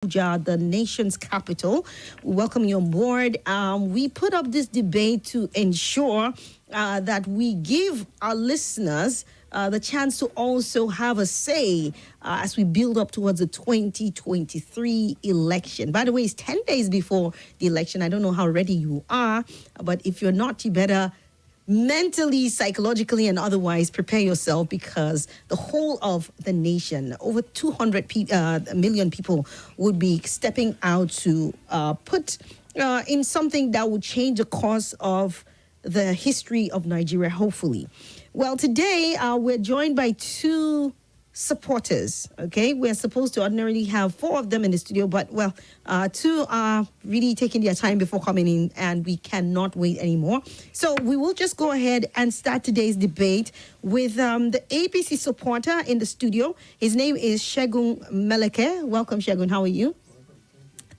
Abuja, the nation's capital. We welcome you on board. We put up this debate to ensure that we give our listeners the chance to also have a say as we build up towards the 2023 election. By the way, it's 10 days before the election. I don't know how ready you are, but if you're not, you better mentally, psychologically, and otherwise prepare yourself, because the whole of the nation, over 200 million people, would be stepping out to put in something that would change the course of the history of Nigeria, hopefully. Well, today we're joined by two supporters, okay? We're supposed to ordinarily have four of them in the studio, but, well, two are really taking their time before coming in, and we cannot wait anymore. So we will just go ahead and start today's debate with the APC supporter in the studio. His name is Segun Meleke. Welcome, Segun. How are you?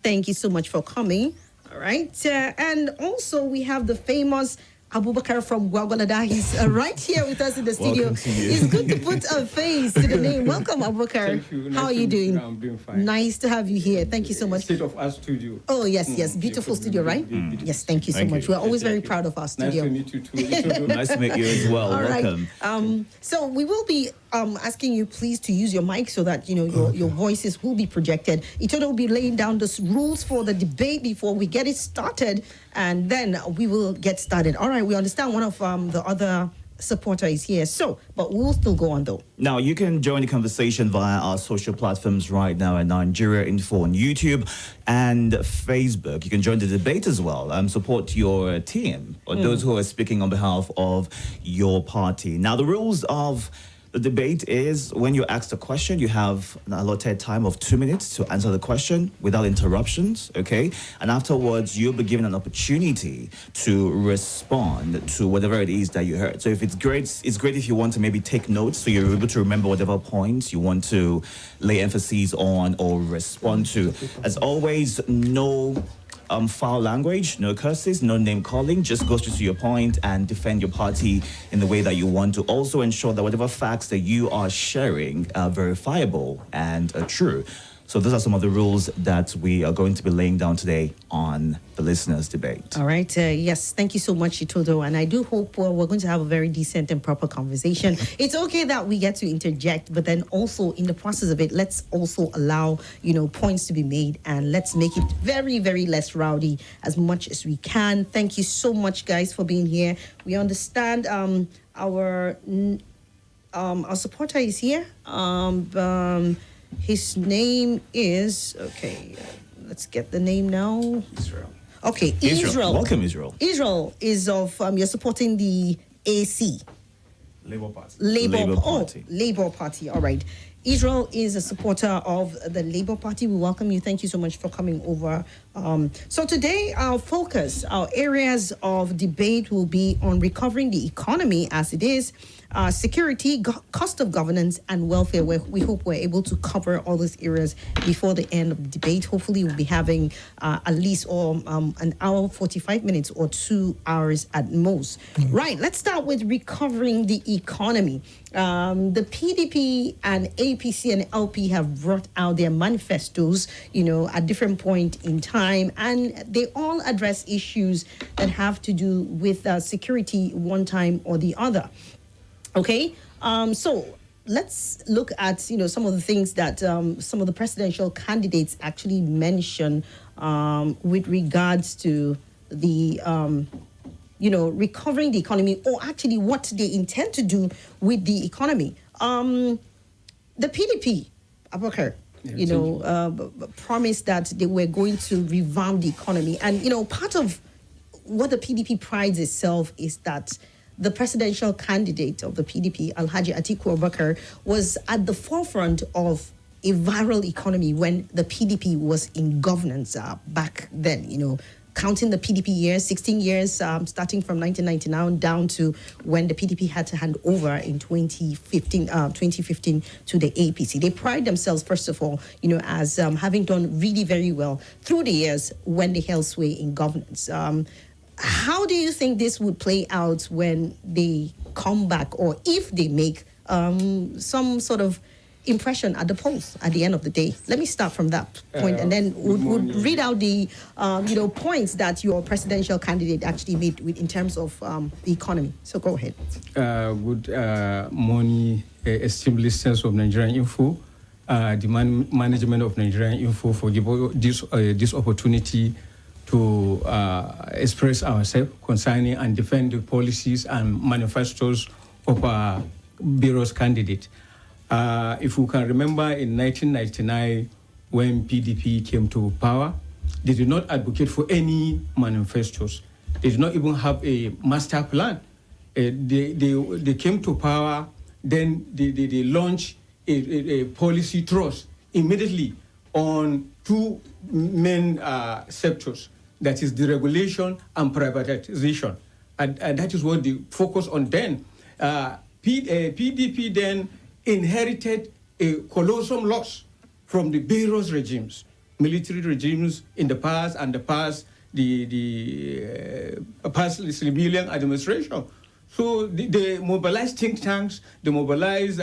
Thank you so much for coming. All right. And also we have the famous Abubakar from Gwagwalada. He's right here with us in the studio. It's good to put a face to the name. Welcome, Abubakar. Thank you. How are you doing? I'm doing fine. Nice to have you here. Thank you so much. State of our studio. Oh, yes. Beautiful studio, right? Yes, thank you so much. We're always very proud of our studio. Nice to meet you too. Nice to meet you as well. All Welcome. Right. So we will be asking you please to use your mic so that your voices will be projected. Itodo will be laying down the rules for the debate before we get it started, and then we will get started. All right, we understand one of the other supporter is here, but we'll still go on though. Now, you can join the conversation via our social platforms right now at Nigeria Info on YouTube and Facebook. You can join the debate as well and support your team or those who are speaking on behalf of your party. Now, the rules of the debate is when you're asked a question, you have an allotted time of 2 minutes to answer the question without interruptions, okay? And afterwards, you'll be given an opportunity to respond to whatever it is that you heard. So if it's great if you want to maybe take notes so you're able to remember whatever points you want to lay emphasis on or respond to. As always, no foul language, no curses, no name calling. Just go straight to your point and defend your party in the way that you want to. Also ensure that whatever facts that you are sharing are verifiable and true. So those are some of the rules that we are going to be laying down today on the listeners' debate. All right. Yes. Thank you so much, Itodo. And I do hope we're going to have a very decent and proper conversation. It's okay that we get to interject, but then also in the process of it, let's also allow, points to be made, and let's make it very, very less rowdy as much as we can. Thank you so much, guys, for being here. We understand our supporter is here. His name is, let's get the name now. Israel. Okay, Israel. Welcome, Israel. Israel is of, you're supporting the AAC. Labour Party. Labour Party. Labour Party, all right. Israel is a supporter of the Labour Party. We welcome you. Thank you so much for coming over. So today, our areas of debate will be on recovering the economy as it is, security, cost of governance, and welfare, where we hope we're able to cover all those areas before the end of the debate. Hopefully, we'll be having at least an hour, 45 minutes, or 2 hours at most. Right, let's start with recovering the economy. The PDP and APC and LP have brought out their manifestos, at different point in time, and they all address issues that have to do with security one time or the other. Okay, so let's look at, some of the things that some of the presidential candidates actually mention with regards to the, recovering the economy, or actually what they intend to do with the economy. The PDP, Abubakar, promised that they were going to revamp the economy. And, part of what the PDP prides itself is that the presidential candidate of the PDP, Alhaji Atiku Abubakar, was at the forefront of a viral economy when the PDP was in governance back then, counting the PDP years, 16 years, starting from 1999 down to when the PDP had to hand over in 2015 to the APC. They pride themselves, first of all, as having done really very well through the years when they held sway in governance. How do you think this would play out when they come back, or if they make some sort of impression at the polls at the end of the day? Let me start from that point, and then we'll read out the points that your presidential candidate actually made in terms of the economy. So go ahead. Good morning, esteemed listeners of Nigerian Info. The management of Nigerian Info for this opportunity to express ourselves concerning and defend the policies and manifestos of our various candidates. If we can remember, in 1999, when PDP came to power, they did not advocate for any manifestos. They did not even have a master plan. They came to power, then they launched a policy thrust immediately on two main sectors, that is deregulation and privatization. And that is what they focused on then. PDP then inherited a colossal loss from the various regimes, military regimes in the past, and the past civilian administration. So they mobilized think tanks, they mobilized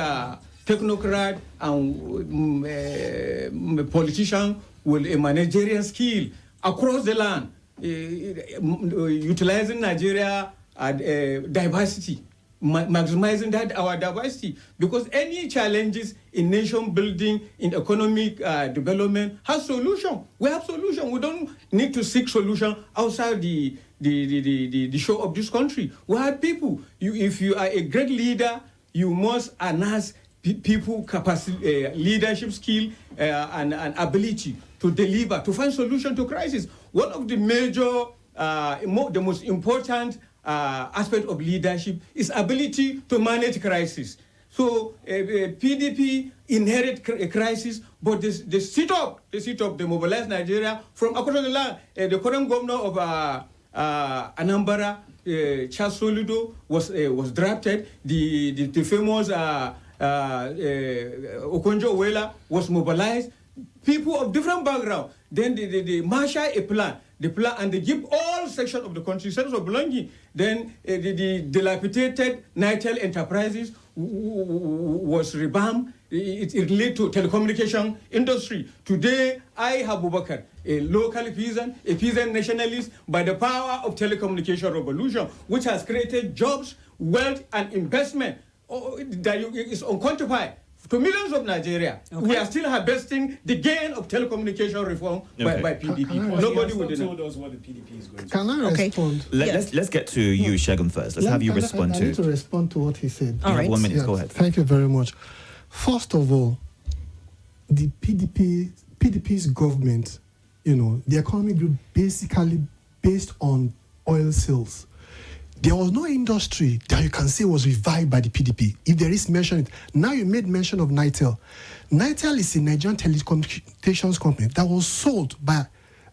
technocrats and politicians with a managerial skill across the land, utilizing Nigeria diversity, maximizing that our diversity, because any challenges in nation building, in economic development has solution. We have solution. We don't need to seek solution outside the shore of this country. We have people. If you are a great leader, you must enhance people capacity, leadership skill, and ability to deliver, to find solution to crisis. One of the major, the most important aspect of leadership is ability to manage crisis. So PDP inherit a crisis, but they sit up, they mobilize Nigeria from across the land. The current governor of Anambra, Charles Soludo, was drafted. The famous Okonjo-Iweala was mobilized. People of different background. Then they marshal a plan. The plan, and they give all sections of the country sense of belonging. Then the dilapidated Nitel Enterprises was revamped. It led to telecommunication industry. Today, I have Abubakar, a local peasant, a peasant nationalist, by the power of telecommunication revolution, which has created jobs, wealth, and investment that is unquantified. To millions of Nigeria, we are still harvesting the gain of telecommunication reform by PDP. Nobody would told us what the PDP is going to do. Can I respond? Let's get to you, Shegun, first. Let's have you respond I need to respond to what he said. All right. 1 minute, go ahead. Thank you very much. First of all, the PDP's government, the economy grew basically based on oil sales. There was no industry that you can say was revived by the PDP. If there is mention, now you made mention of Nitel. Nitel is a Nigerian telecommunications company that was sold by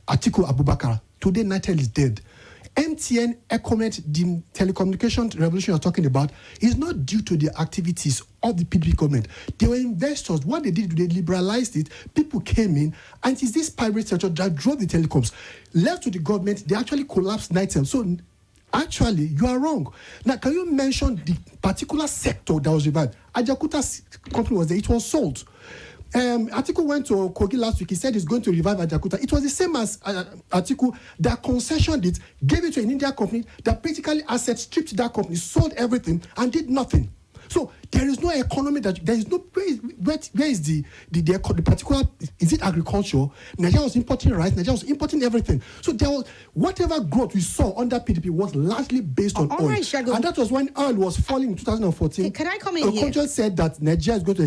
Atiku Abubakar. Today, Nitel is dead. MTN, Econet, the telecommunication revolution you're talking about, is not due to the activities of the PDP government. They were investors. What they did, they liberalized it. People came in, and it's this private sector that drove the telecoms. Left to the government, they actually collapsed Nitel. So, actually, you are wrong. Now, can you mention the particular sector that was revived? Ajakuta's company was there. It was sold. Atiku went to Kogi last week. He said he's going to revive Ajakuta. It was the same as Atiku that concessioned it, gave it to an Indian company that basically asset stripped that company, sold everything, and did nothing. So there is no economy there is no where is the particular, is it agriculture? Nigeria was importing rice, Nigeria was importing everything. So there was whatever growth we saw under PDP was largely based on oil. Right, and that was when oil was falling in 2014. Can I come in here? Okonjo said that Nigeria is going to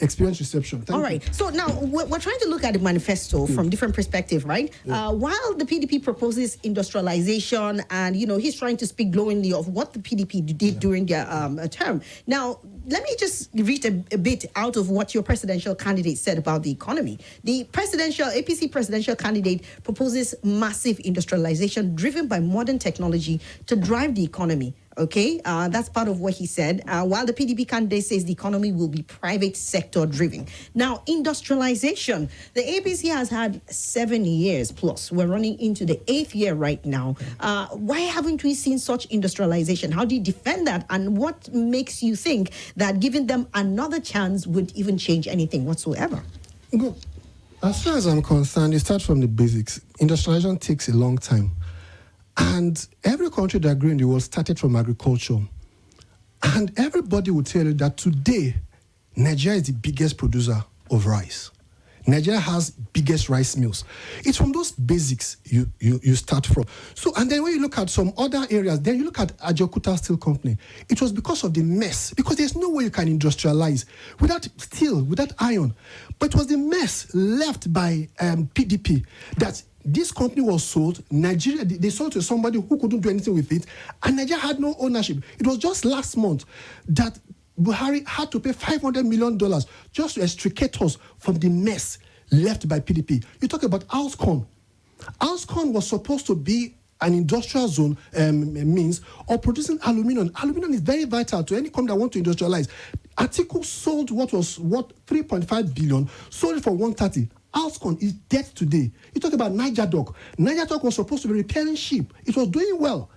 experience recession. All right. So now we're trying to look at the manifesto from different perspectives, right? Yeah. While the PDP proposes industrialization, and he's trying to speak glowingly of what the PDP did during their term. Now, let me just read a bit out of what your presidential candidate said about the economy. The APC presidential candidate proposes massive industrialization driven by modern technology to drive the economy. Okay, that's part of what he said. While the PDP candidate says the economy will be private sector driven. Now, industrialization. The APC has had 7 years plus. We're running into the 8th year right now. Why haven't we seen such industrialization? How do you defend that? And what makes you think that giving them another chance would even change anything whatsoever? Good. As far as I'm concerned, it starts from the basics. Industrialization takes a long time. And every country that grew in the world started from agriculture. And everybody will tell you that today, Nigeria is the biggest producer of rice. Nigeria has biggest rice mills. It's from those basics you start from. So, and then when you look at some other areas, then you look at Ajokuta Steel Company. It was because of the mess, because there's no way you can industrialize without steel, without iron. But it was the mess left by PDP that this company was sold. Nigeria, they sold to somebody who couldn't do anything with it, and Nigeria had no ownership. It was just last month that Buhari had to pay $500 million just to extricate us from the mess left by PDP. You talk about Alscon. Alscon was supposed to be an industrial zone means of producing aluminum. Aluminum is very vital to any company that want to industrialize. Article sold what was worth 3.5 billion, sold it for 130. Alscon is dead today. You talk about Niger Dock. Niger Dock was supposed to be repairing ship. It was doing well.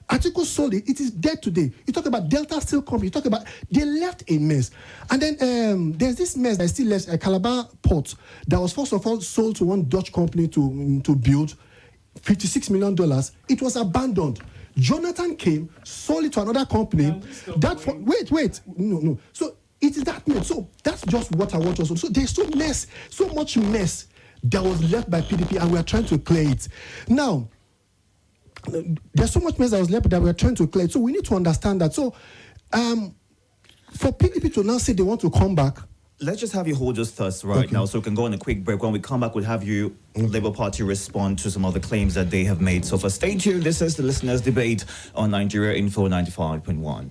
Article sold it. It is dead today. You talk about Delta Steel Company. You talk about, they left a mess. And then there's this mess that still left, Calabar Port, that was first of all sold to one Dutch company to build, $56 million. It was abandoned. Jonathan came, sold it to another company. Wait. No. So it is that mess. So that's just what I want also. So there's so much mess that was left by PDP, and we are trying to clear it. Now, there's so much mess that was left that we're trying to clear it. So we need to understand that. So for PDP to now say they want to come back. Let's just have you hold your thoughts right now so we can go on a quick break. When we come back, we'll have you, Labour Party, respond to some of the claims that they have made. So for stay tuned, this is the Listeners' Debate on Nigeria Info 95.1.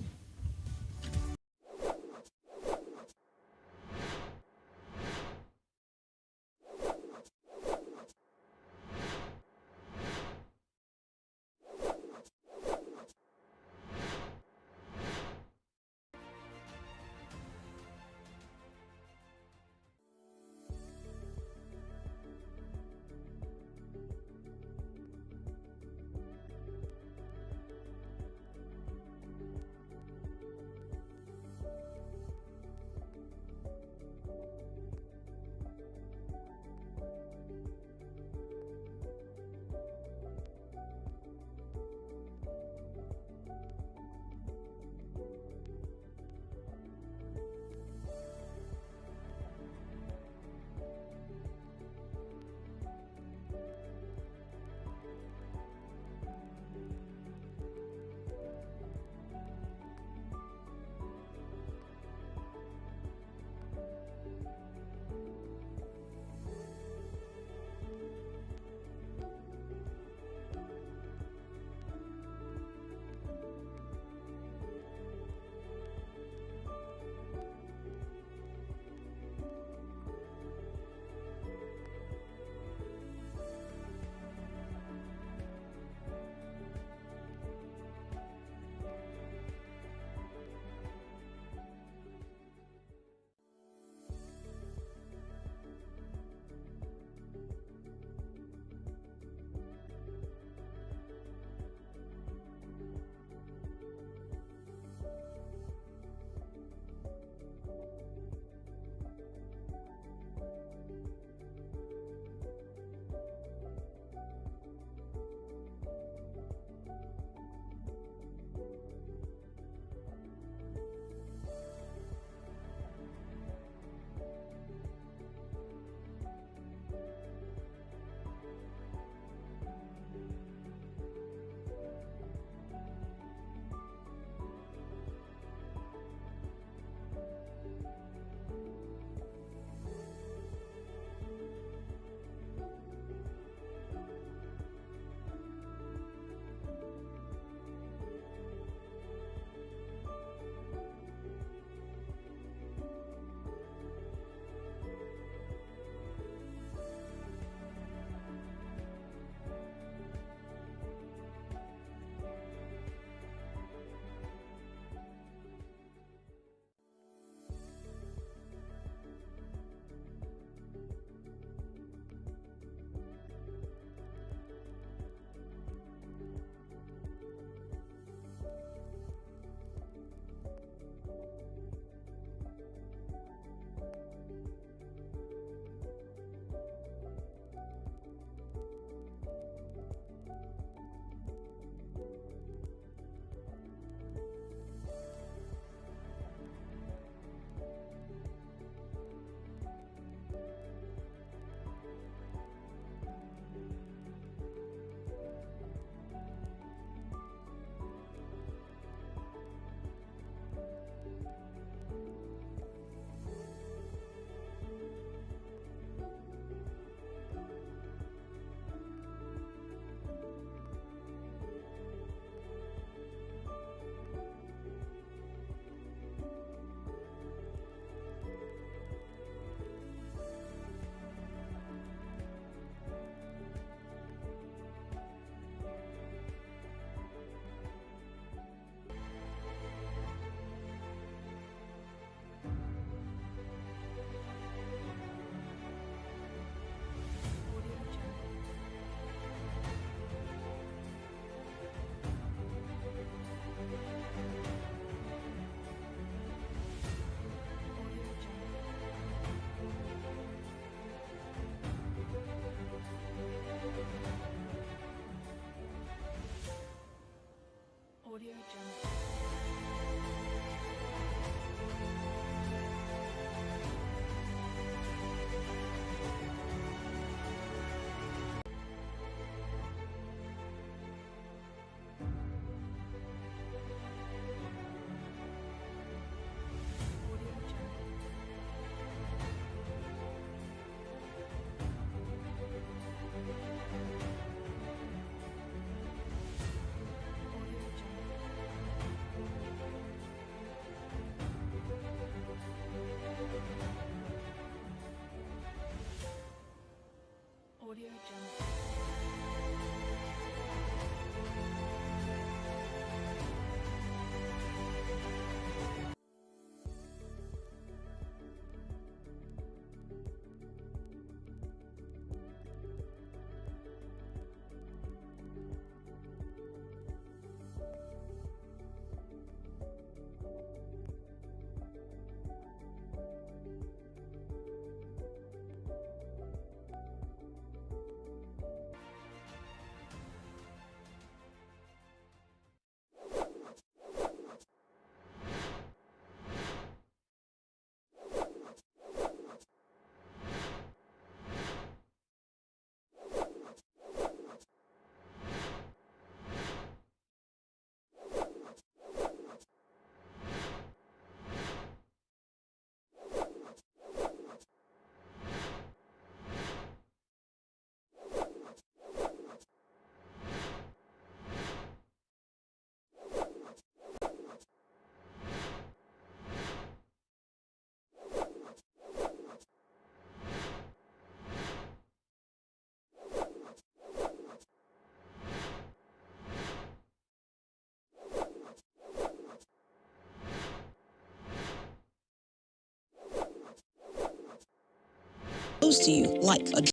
Close to you like a. This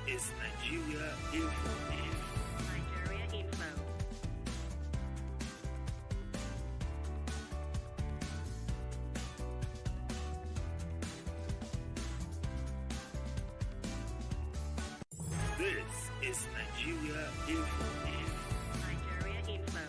is Nigeria Info. Nigeria Info. This is Nigeria Info. Nigeria Info.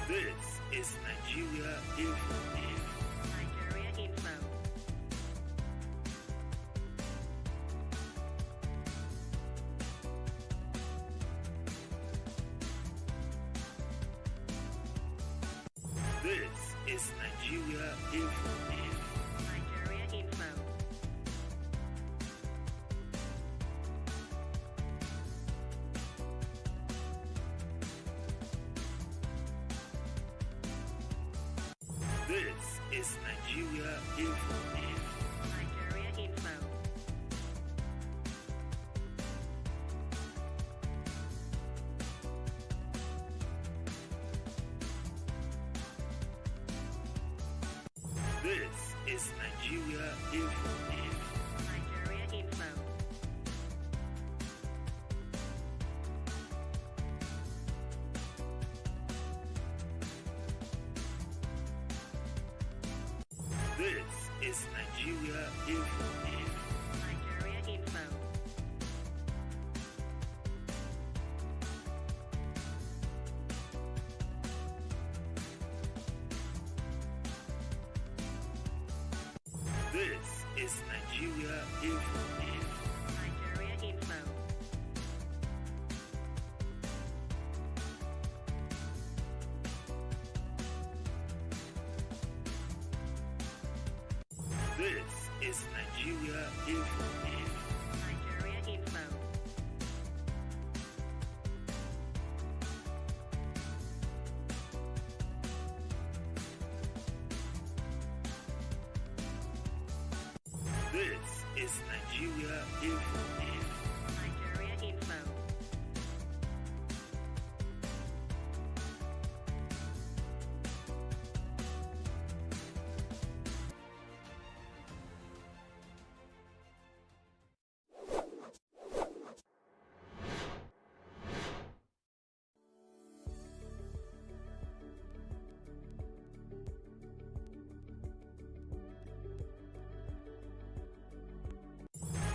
This is Nigeria Info. Nigeria Info. This is Nigeria Info. Nigeria Info. This is Nigeria Info. Nigeria Info. This is Nigeria Info. Nigeria Info. This is Nigeria Info. Nigeria Info. This is Nigeria Info. Nigeria Info. This is Nigeria Info. Nigeria Info. This is Nigeria Info. Nigeria Info.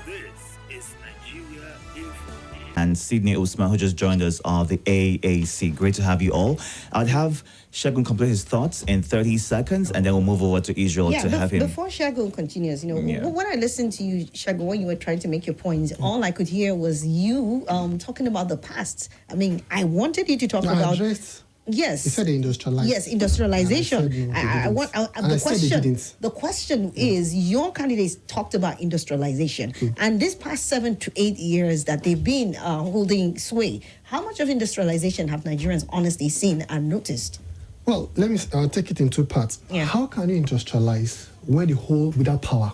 This is Nigeria Info. And Sydney Usman, who just joined us, of the AAC. Great to have you all. I'd have Shegun complete his thoughts in 30 seconds, and then we'll move over to Israel to have him. Before Shagun continues, Yeah. when I listened to you, Shagun, when you were trying to make your points, all I could hear was you talking about the past. I mean, I wanted you to talk I about addressed Yes. He said they industrialized. Yes, industrialization. And I said, no, they didn't. And I said they didn't. The question is, your candidates talked about industrialization, and this past 7 to 8 years that they've been holding sway, how much of industrialization have Nigerians honestly seen and noticed? Well, let me take it in two parts. Yeah. How can you industrialize when you hold without power?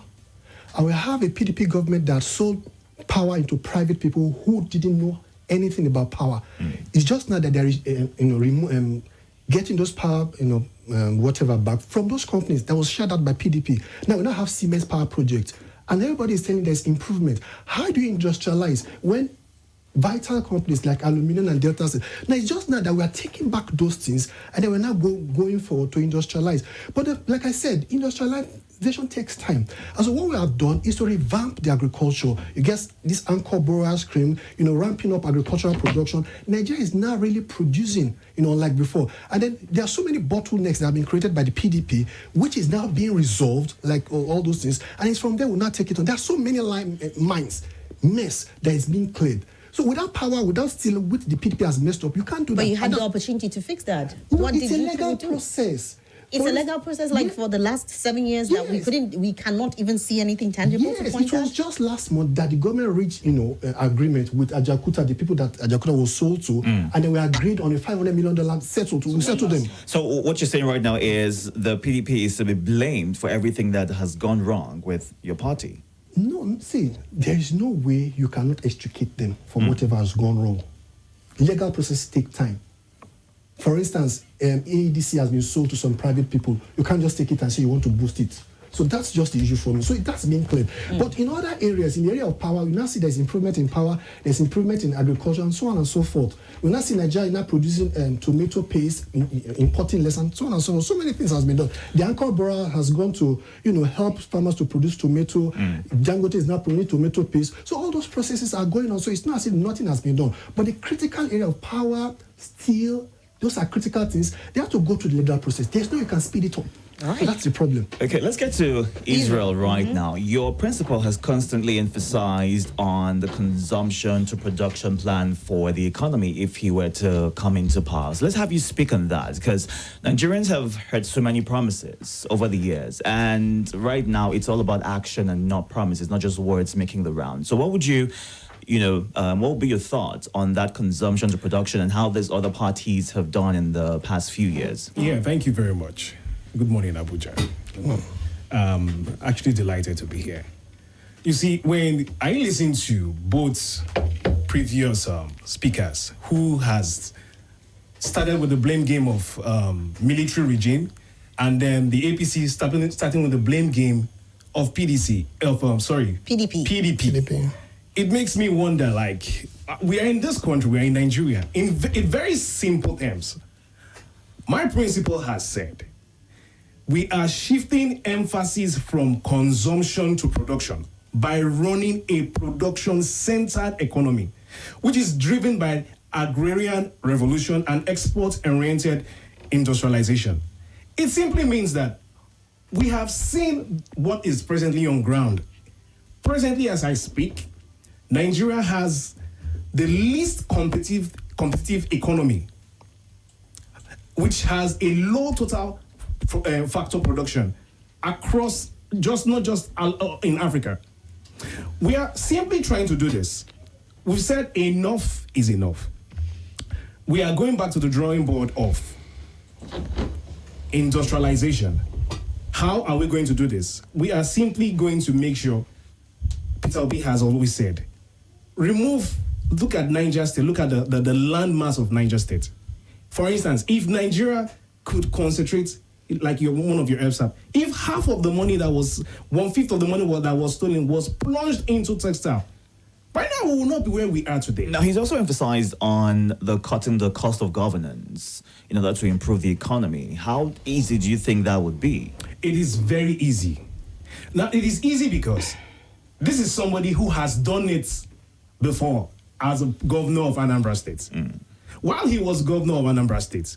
I will have a PDP government that sold power into private people who didn't know anything about power. It's just not that there is, getting those power, whatever back from those companies that was shut out by PDP. Now we now have Siemens Power Project, and everybody is telling there's improvement. How do you industrialize when vital companies like aluminium and Delta? Now it's just not that we are taking back those things, and then we're now going forward to industrialize. But like I said, industrialization takes time. And so what we have done is to revamp the agriculture. You get this anchor borrower scheme, ramping up agricultural production. Nigeria is now really producing, like before. And then there are so many bottlenecks that have been created by the PDP, which is now being resolved, like all those things. And it's from there we'll now take it on. There are so many mines, mess that is being cleared. So without power, without steel, which the PDP has messed up, you can't do that. But you had the opportunity to fix that. No, What it's did a you legal do? process. It's a legal process, like for the last 7 years that we cannot even see anything tangible to Yes, point it was out. just last month that the government reached, agreement with Ajakuta, the people that Ajakuta was sold to, and then we agreed on a $500 million settle them. So what you're saying right now is the PDP is to be blamed for everything that has gone wrong with your party. No, see, there is no way you cannot extricate them from whatever has gone wrong. Legal processes take time. For instance, AADC has been sold to some private people. You can't just take it and say you want to boost it. So that's just the issue for me. So that's being cleared. But in other areas, in the area of power, we now see there's improvement in power, there's improvement in agriculture, and so on and so forth. We now see Nigeria now producing tomato paste, importing less, and so on and so on. So many things has been done. The anchor borrower has gone to, help farmers to produce tomato. Dangote is now producing tomato paste. So all those processes are going on. So it's not as if nothing has been done. But the critical area of power, steel, those are critical things. They have to go through the legal process. There's no you can speed it up. Right. So that's the problem. Okay, let's get to Israel right now. Your principal has constantly emphasized on the consumption to production plan for the economy if he were to come into power. So let's have you speak on that, because Nigerians have heard so many promises over the years, and right now it's all about action and not promises, not just words making the round. So what would you what would be your thoughts on that consumption to production and how these other parties have done in the past few years? Yeah, thank you very much. Good morning, Abuja. Actually delighted to be here. You see, when I listen to both previous speakers who has started with the blame game of military regime, and then the APC starting with the blame game of PDP. PDP. It makes me wonder, like, we are in this country, we are in Nigeria. In very simple terms, my principal has said, we are shifting emphasis from consumption to production by running a production-centered economy, which is driven by agrarian revolution and export-oriented industrialization. It simply means that we have seen what is presently on ground. Presently, as I speak, Nigeria has the least competitive economy, which has a low total factor production across not just in Africa. We are simply trying to do this. We've said enough is enough. We are going back to the drawing board of industrialization. How are we going to do this? We are simply going to make sure, Peter Obi has always said, look at Niger State, look at the landmass of Niger State. For instance, if Nigeria could concentrate, like one of your EFSAP, if half of the money one-fifth of the money that was stolen was plunged into textile, by now we will not be where we are today. Now, he's also emphasized on cutting the cost of governance in order to improve the economy. How easy do you think that would be? It is very easy. Now, it is easy because this is somebody who has done it before as a governor of Anambra State. While he was governor of Anambra State,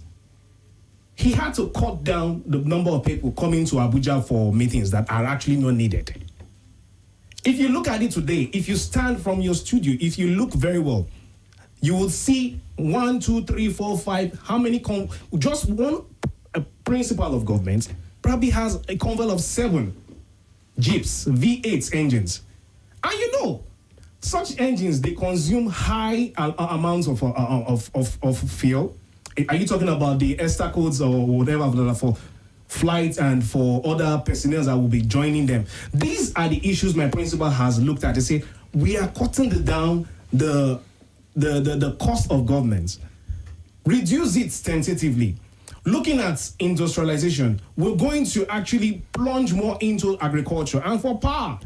he had to cut down the number of people coming to Abuja for meetings that are actually not needed. If you look at it today, if you stand from your studio, if you look very well, you would see 1, 2, 3, 4, 5. How many? Just one principal of government probably has a convoy of 7 Jeeps, V8 engines, and you know, such engines, they consume high amounts of fuel. Are you talking about the ESTA codes or whatever for flights and for other personnel that will be joining them? These are the issues my principal has looked at to say we are cutting down the cost of government, reduce it tentatively. Looking at industrialization, we're going to actually plunge more into agriculture and for power.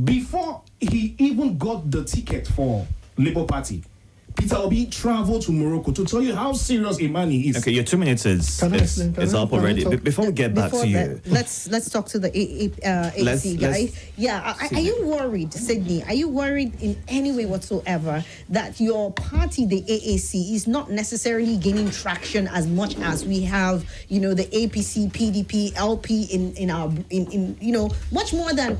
Before he even got the ticket for Labour Party, Peter Obi traveled to Morocco to tell you how serious a man he is. Okay, your 2 minutes is up already. Before we get back to you, let's talk to the AAC guys. Are you worried, Sydney? Are you worried in any way whatsoever that your party, the AAC, is not necessarily gaining traction as much as we have, the APC, PDP, LP in much more than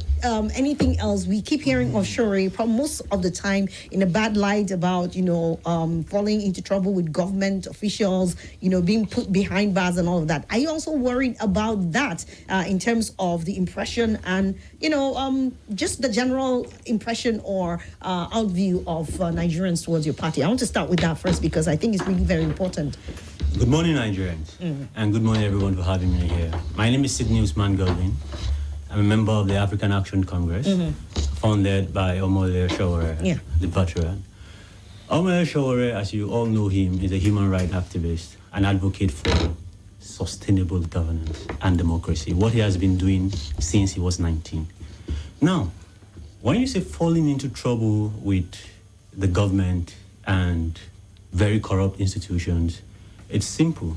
anything else? We keep hearing of Shore, most of the time in a bad light about falling into trouble with government officials, being put behind bars and all of that. Are you also worried about that in terms of the impression and, just the general impression or outview of Nigerians towards your party? I want to start with that first because I think it's really very important. Good morning, Nigerians, and good morning, everyone, for having me here. My name is Sidney Usman Galvin. I'm a member of the African Action Congress, founded by Omole Shawore, the veteran. Omole Shawore, as you all know him, is a human rights activist, an advocate for sustainable governance and democracy, what he has been doing since he was 19. Now, when you say falling into trouble with the government and very corrupt institutions, it's simple.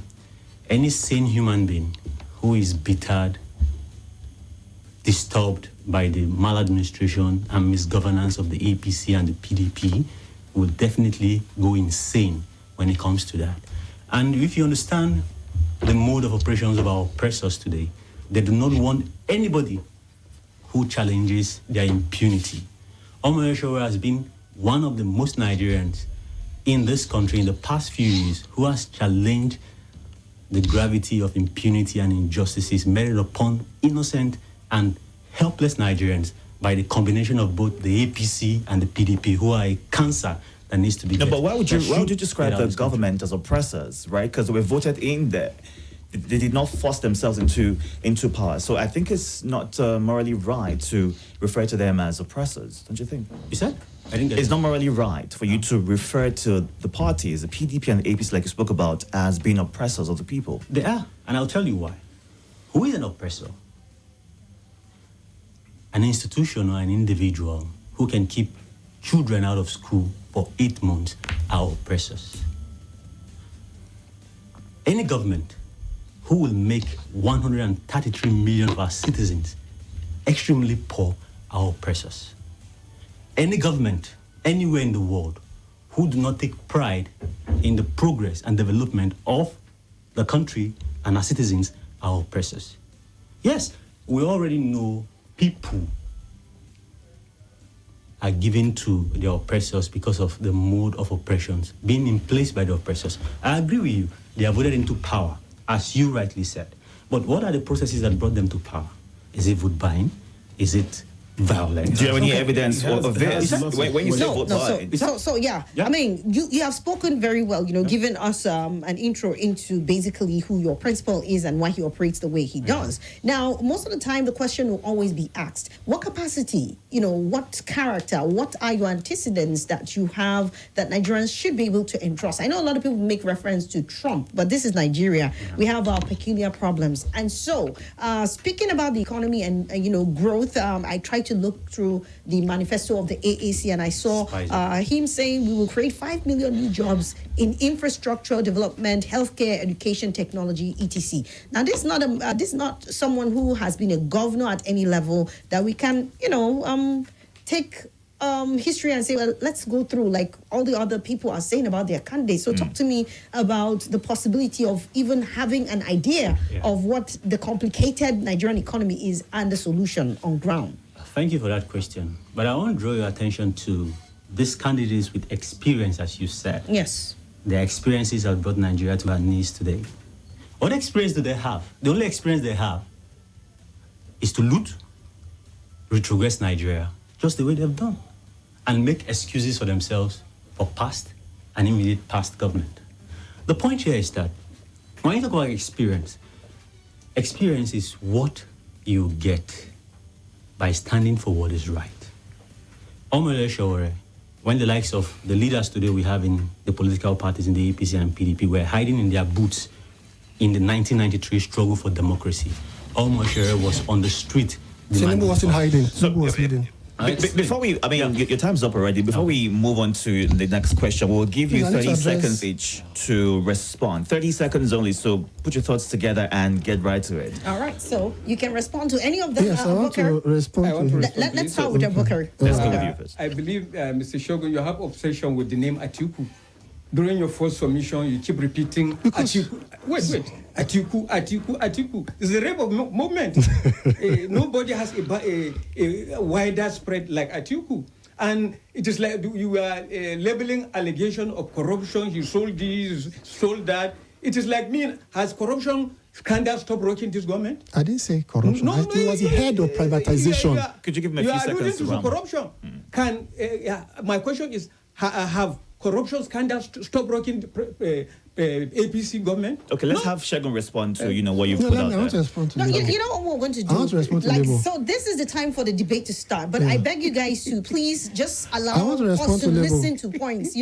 Any sane human being who is bittered, disturbed by the maladministration and misgovernance of the APC and the PDP will definitely go insane when it comes to that. And if you understand the mode of operations of our oppressors today, they do not want anybody who challenges their impunity. Omar Shawara has been one of the most Nigerians in this country in the past few years who has challenged the gravity of impunity and injustices meted upon innocent and helpless Nigerians by the combination of both the APC and the PDP, who are a cancer that needs to be. No, but why would you describe the government as oppressors, right? Because they were voted in there. They did not force themselves into power. So I think it's not morally right to refer to them as oppressors, don't you think? You said? I didn't get it's not morally right for you to refer to the parties, the PDP and the APC, like you spoke about, as being oppressors of the people. They are, and I'll tell you why. Who is an oppressor? An institution or an individual who can keep children out of school for 8 months are oppressors. Any government who will make 133 million of our citizens extremely poor are oppressors. Any government anywhere in the world who do not take pride in the progress and development of the country and our citizens are oppressors. Yes, we already know people are given to the oppressors because of the mode of oppressions being in place by the oppressors. I agree with you. They are voted into power, as you rightly said. But what are the processes that brought them to power? Is it vote buying? Is it violence? Do you have any evidence of this? When you say vote buying? I mean, you have spoken very well, giving us an intro into basically who your principal is and why he operates the way he does. Now, most of the time, the question will always be asked, what capacity, what character, what are your antecedents that you have that Nigerians should be able to entrust? I know a lot of people make reference to Trump, but this is Nigeria. We have our peculiar problems. And so, speaking about the economy and, growth, I tried to look through the manifesto of the AAC and I saw him saying we will create 5 million new jobs in infrastructure development, healthcare, education, technology, etc. Now, this is not someone who has been a governor at any level that we can, take history and say, well, let's go through like all the other people are saying about their candidates. So talk to me about the possibility of even having an idea of what the complicated Nigerian economy is and the solution on ground. Thank you for that question. But I want to draw your attention to these candidates with experience, as you said, Yes. their experiences have brought Nigeria to our knees today. What experience do they have? The only experience they have is to loot, retrogress Nigeria, just the way they've done, and make excuses for themselves for past and immediate past government. The point here is that when you talk about experience is what you get by standing for what is right. When the likes of the leaders today we have in the political parties in the APC and PDP were hiding in their boots in the 1993 struggle for democracy, Omoshere was on the street. Tinubu wasn't hiding. Tinubu was hiding. Before we, your time's up already. Before we move on to the next question, we'll give you 30 seconds each to respond. 30 seconds only, so put your thoughts together and get right to it. All right, so you can respond to any of them. Yes, I want to respond to him. Let's start with Booker. Let's go with you first. I believe, Mr. Shogun, you have obsession with the name Atiku. During your first submission, you keep repeating Atiku. Wait, Atiku. It's a rave of movement. Nobody has a wider spread like Atiku. And it is like you are labeling allegation of corruption. He sold this, sold that. It is like me. Has corruption scandal stopped rocking this government? I didn't say corruption. He was the head of privatization. Could you give me a few seconds to run? Corruption. My question is, have corruption scandals stop rocking APC government? Okay, let's have Shegun respond to what you've put out I want to there. respond to No, Labour. you know what we're going to do? I want to respond to Labour. So this is the time for the debate to start. But I beg you guys to please just I allow want to us respond to to Labour. listen to points.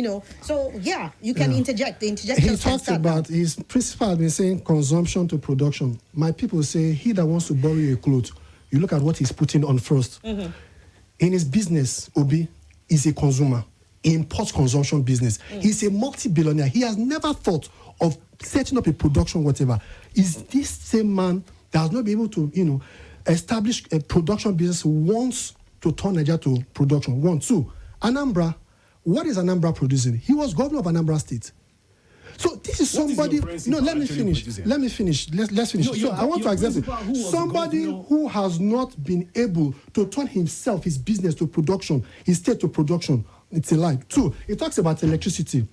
So you can interject. The interjection He talked about his principal has been saying consumption to production. My people say he that wants to borrow you a cloth, you look at what he's putting on first. In his business, Obi is a consumer. He imports consumption business. He's a multi-billionaire. He has never thought of setting up a production, whatever. Is this same man that has not been able to, establish a production business wants to turn Nigeria to production? 1, 2. Anambra, what is Anambra producing? He was governor of Anambra State. So this is What is somebody. your principal Let me actually finish. producing? Let me finish. Let's finish. No, So your- I want to your example principal who was somebody governor- who has not been able to turn himself, his business to production, his state to production. It's a lie. 2, he talks about electricity.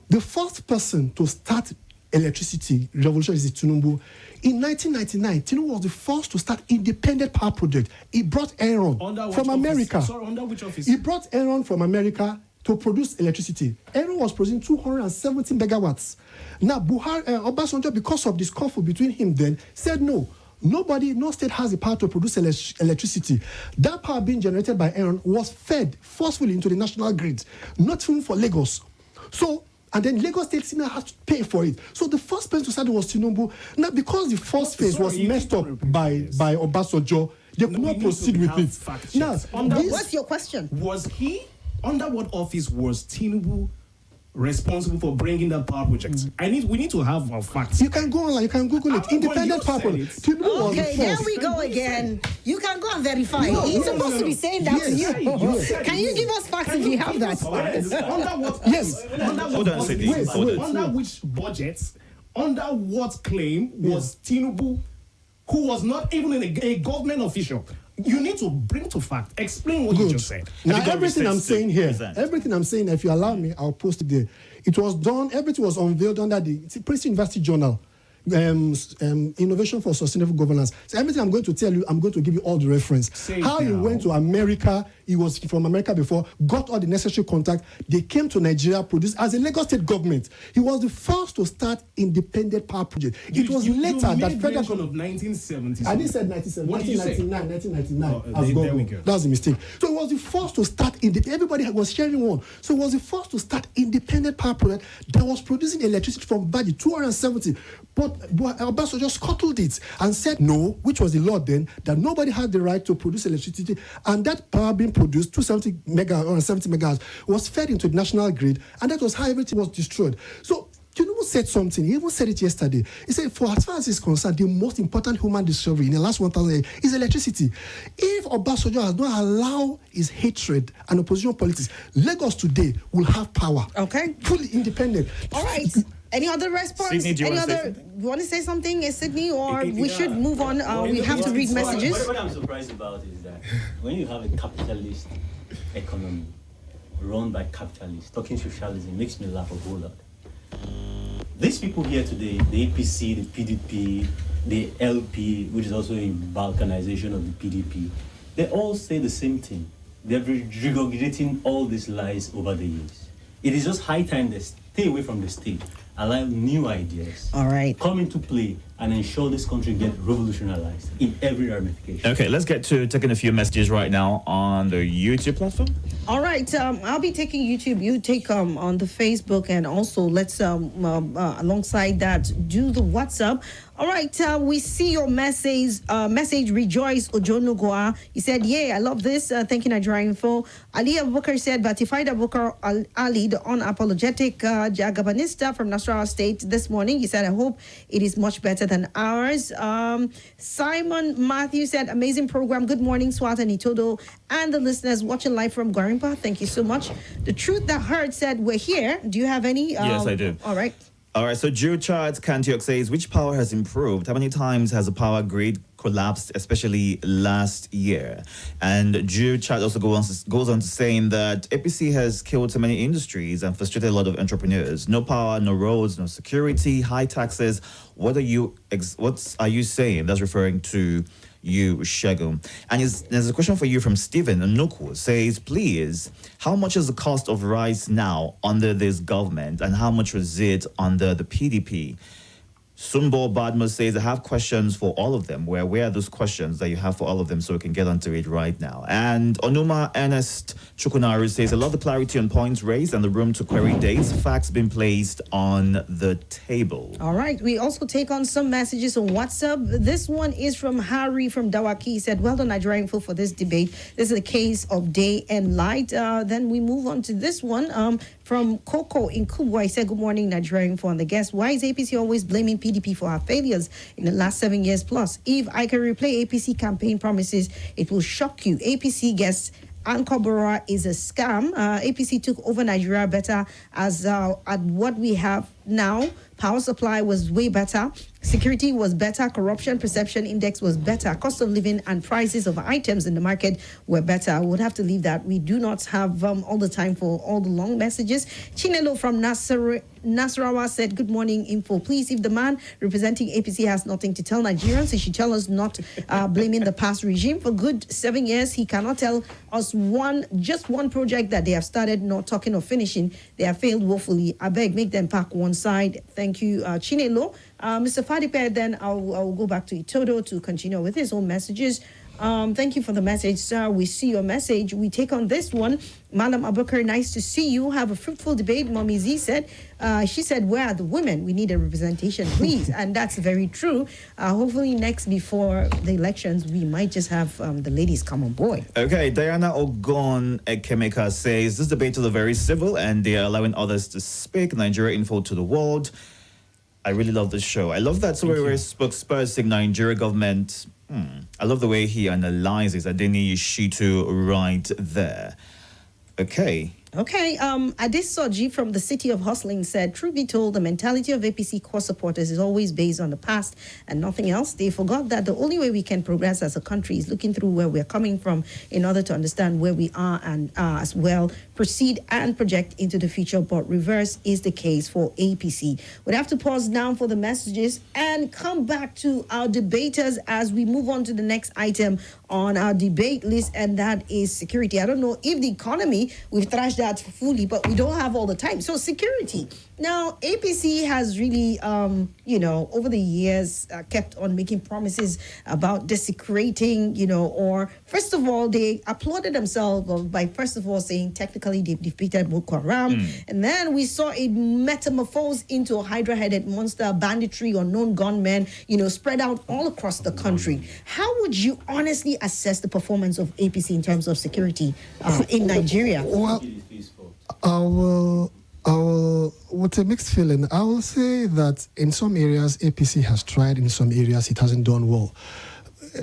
The first person to start electricity revolution is Tinubu. In 1999, Tinubu was the first to start independent power project. He brought Aaron Under which from office? America. Sorry, under which office? He brought Aaron from America to produce electricity. Aaron was producing 270 megawatts. Now, Obasanjo, because of this conflict between him then, said no. No state has the power to produce electricity. That power being generated by Aaron was fed forcefully into the national grid, not even for Lagos. So, and then Lagos State still has to pay for it. So the first person to start was Tinubu. Now, because the first phase was you messed keep up on repeating by this. Obasanjo, they could we not need proceed to with have it. fact Now, checks. Under this- What's your question? Was he, under what office was Tinubu responsible for bringing that power project? We need to have our facts. you can go online, you can Google it. Well, Independent you power said project. it. Tinubu was the Okay, there first. we go again. You can go and verify. No, He's no, supposed no, to be no. saying that to Yes. you. Can you give us facts if you have that? Under what? Yes. Under Hold on a second. Wait, Hold wait. on. Under which budget? Under what claim was Tinubu, who was not even a government official? You need to bring to fact. Explain what you Good. just said. Now, Have you got everything I'm receipts to saying here, present? everything I'm saying, if you allow me, I'll post it there. It was done, everything was unveiled under the Princeton University Journal, Innovation for Sustainable Governance. So everything I'm going to tell you, I'm going to give you all the reference. Say it How he now. went to America, he was from America before, got all the necessary contact. They came to Nigeria, produced as a Lagos state government. He was the first to start independent power project. It was later that made federal mention of 1970. I didn't say 97, What did you say? 1999. Oh, As there governor. we go. That was a mistake. So it was the first to start everybody was sharing one. So it was the first to start independent power project that was producing electricity from Baji 270. But Obasanjo just scuttled it and said no, which was the law then, that nobody had the right to produce electricity. And that power being produced, 270 megahertz, was fed into the national grid, and that was how everything was destroyed. So Tinubu said something. He even said it yesterday. He said, for as far as he's concerned, the most important human discovery in the last 1,000 years is electricity. If Obasanjo has not allowed his hatred and opposition politics, Lagos today will have power. Okay. Fully independent. All right. Any other response? Sydney, do you Any wanna say other? something? You want to say something, Sydney, or we Yeah. should move on? We have to read messages. What I'm surprised about is that when you have a capitalist economy, run by capitalists. Talking socialism makes me laugh a whole lot. These people here today, the APC, the PDP, the LP, which is also a balkanization of the PDP, they all say the same thing. They're regurgitating all these lies over the years. It is just high time they stay away from the stage, allow new ideas All right. come into play, and ensure this country get revolutionized in every ramification. Okay, let's get to taking a few messages right now on the YouTube platform. All right, I'll be taking YouTube. You take on the Facebook, and also let's alongside that do the WhatsApp. All right, we see your message. Rejoice Ojonogoa. He said, "Yeah, I love this. Thank you, Nigeria Info." Ali Abubakar said, "Batified Abubakar Ali, the unapologetic Jagabanista from Nasarawa State this morning." He said, "I hope it is much better than ours." Simon Matthew said, "Amazing program. Good morning, Swat and Itodo, and the listeners watching live from Gwarimpa. Thank you so much." The Truth That Hurt said, "We're here." Do you have any? Yes, I do. All right. All right, so Geocharts Kantiok says, which power has improved? How many times has the power grid collapsed, especially last year? And Geochart also goes on to saying that APC has killed so many industries and frustrated a lot of entrepreneurs. No power, no roads, no security, high taxes. What are you saying? That's referring to you, Shegun. And there's a question for you from Stephen Nuku. Says, please, how much is the cost of rice now under this government, and how much was it under the PDP? Sumbo Badmo says, I have questions for all of them. Where are those questions that you have for all of them, so we can get onto it right now? And Onuma Ernest Chukunaru says, I love the clarity on points raised and the room to query dates. Facts being placed on the table. All right. We also take on some messages on WhatsApp. This one is from Harry from Dawaki. He said, well done, Nigeria Info, for this debate. This is a case of day and light. Then we move on to this one from Coco in Kubwa. He said, good morning, Nigeria Info, and the guest. Why is APC always blaming PDP for our failures in the last 7 years plus? If I can replay APC campaign promises, it will shock you. APC guests Ankobora is a scam. APC took over Nigeria better as at what we have now. Power supply was way better. Security was better. Corruption perception index was better. Cost of living and prices of items in the market were better. I would have to leave that. We do not have all the time for all the long messages. Chinelo from Nasarawa said, good morning, Info. Please, if the man representing APC has nothing to tell Nigerians, he should tell us not blaming the past regime. For good 7 years, he cannot tell us just one project that they have started, not talking of finishing. They have failed woefully. I beg, make them pack one side. Thank you, Chinelo. Mr. Fadipe, then I'll go back to Itodo to continue with his own messages. Thank you for the message, sir. We see your message. We take on this one. Malam Abubakar, nice to see you. Have a fruitful debate, Mommy Z said. She said, where are the women? We need a representation, please. And that's very true. Hopefully next, before the elections, we might just have the ladies come on board. Okay, Diana Ogon Ekemeka says, this debate is very civil and they are allowing others to speak. Nigeria Info to the world. I really love this show. I love that we're spokesperson Nigeria government. I love the way he analyzes Adeni Shitu right there. Okay. Okay, Adesoji from the City of Hustling said, truth be told, the mentality of APC core supporters is always based on the past and nothing else. They forgot that the only way we can progress as a country is looking through where we're coming from in order to understand where we are and as well proceed and project into the future. But reverse is the case for APC. We'd have to pause now for the messages and come back to our debaters as we move on to the next item on our debate list, and that is security. I don't know if the economy, we've thrashed that fully, but we don't have all the time. So security. Now, APC has really, over the years kept on making promises about desecrating, or first of all, they applauded themselves by first of all saying technically they've defeated Boko Haram. And then we saw it metamorphose into a hydra-headed monster, banditry, unknown gunmen, spread out all across the country. How would you honestly assess the performance of APC in terms of security in Nigeria? Well, I will, with a mixed feeling, I will say that in some areas APC has tried, in some areas it hasn't done well.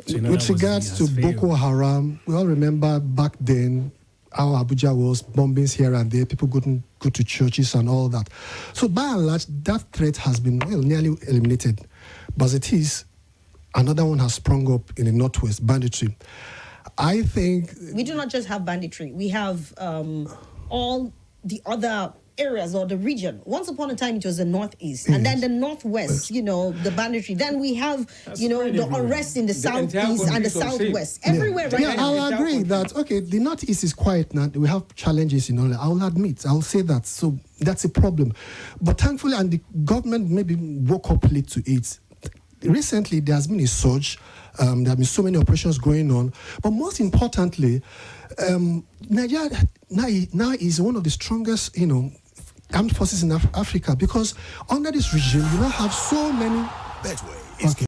With regards to Boko Haram, we all remember back then how Abuja was, bombings here and there, people couldn't go to churches and all that. So by and large, that threat has been nearly eliminated. But as it is, another one has sprung up in the northwest, banditry. I think we do not just have banditry. We have all the other areas or the region. Once upon a time, it was the northeast, and then the northwest. You know, the boundary. Then we have, you know, the unrest in the southeast and the southwest. Everywhere, right? Yeah, I'll agree that, okay, the Northeast is quiet now. We have challenges in all. I'll admit, I'll say that. So that's a problem. But thankfully, and the government maybe woke up late to it. Recently, there has been a surge. There have been so many operations going on. But most importantly, Nigeria now is one of the strongest, you know, armed forces in Africa, because under this regime, you now have so many. Betway is Okay.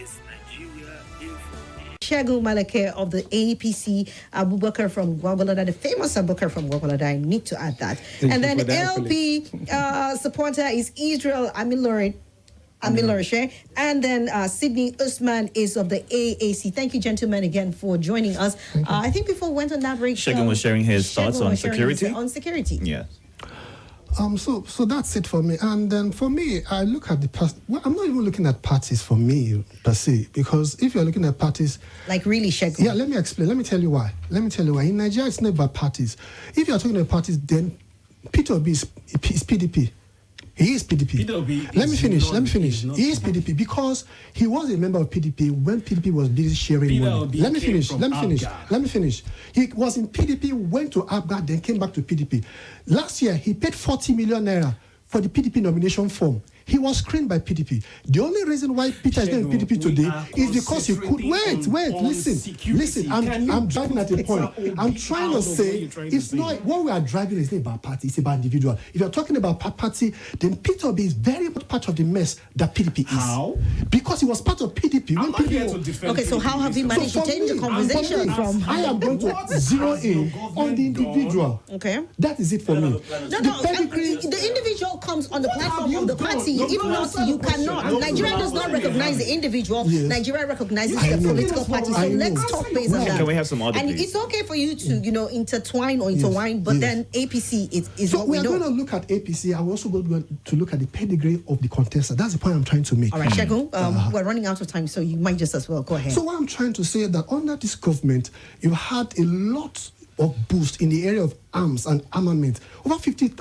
is Nigeria Info. Shegun Malake of the APC, Abubakar from Gwagwalada, the famous Abubakar from Gwagwalada. I need to add that. Thank and you then for that, LP supporter is Israel Amilore. And then Sydney Usman is of the AAC. Thank you, gentlemen, again for joining us. I think before we went on that break, Shegun was sharing his thoughts on security. On security. Yeah. So that's it for me. And then for me, I look at the past. Well, I'm not even looking at parties for me per se, because if you're looking at parties, Like really, Shegun. yeah, let me explain. Let me tell you why. In Nigeria, it's not about parties. If you're talking about parties, then Peter Obi is PDP. He is PDP. Peter Obi Let me is finish. not- Let me finish. is not He is PDP because he was a member of PDP when PDP was busy sharing Peter money. Obi Let me came finish. from Let me finish. Abga. Let me finish. He was in PDP, went to Abga, then came back to PDP. Last year, he paid 40 million naira for the PDP nomination form. He was screened by PDP. The only reason why Peter is not in Shegun, PDP we today are is because he could. concentrating Wait, on listen. security. Can you I'm driving at a put point. Peter I'm Obi trying out to of what say you're trying to it's say? not what we are driving is not about party, it's about individual. If you're talking about party, then Peter Obi is very much part of the mess that PDP is. How? Because he was part of PDP I'm when not here PDP to defend Okay, so how have we PDP. managed to for change the me, conversation and for me, from? I am going to What zero has your in on the government done? individual. Okay. That is it for me. No, the individual comes on the platform of the party. If not, you cannot. Nigeria does not recognize the individual. Yes. Nigeria recognizes I the know. political party. So I know. let's talk based on that. Can we have some other, And please? it's okay for you to, intertwine or intertwine, but Yes. then APC is So what we we are know. going to look at APC. I'm also going to look at the pedigree of the contestant. That's the point I'm trying to make. All right, Shegun, we're running out of time, so you might just as well go ahead. So what I'm trying to say is that under this government, you've had a lot of boost in the area of arms and armament. Over 50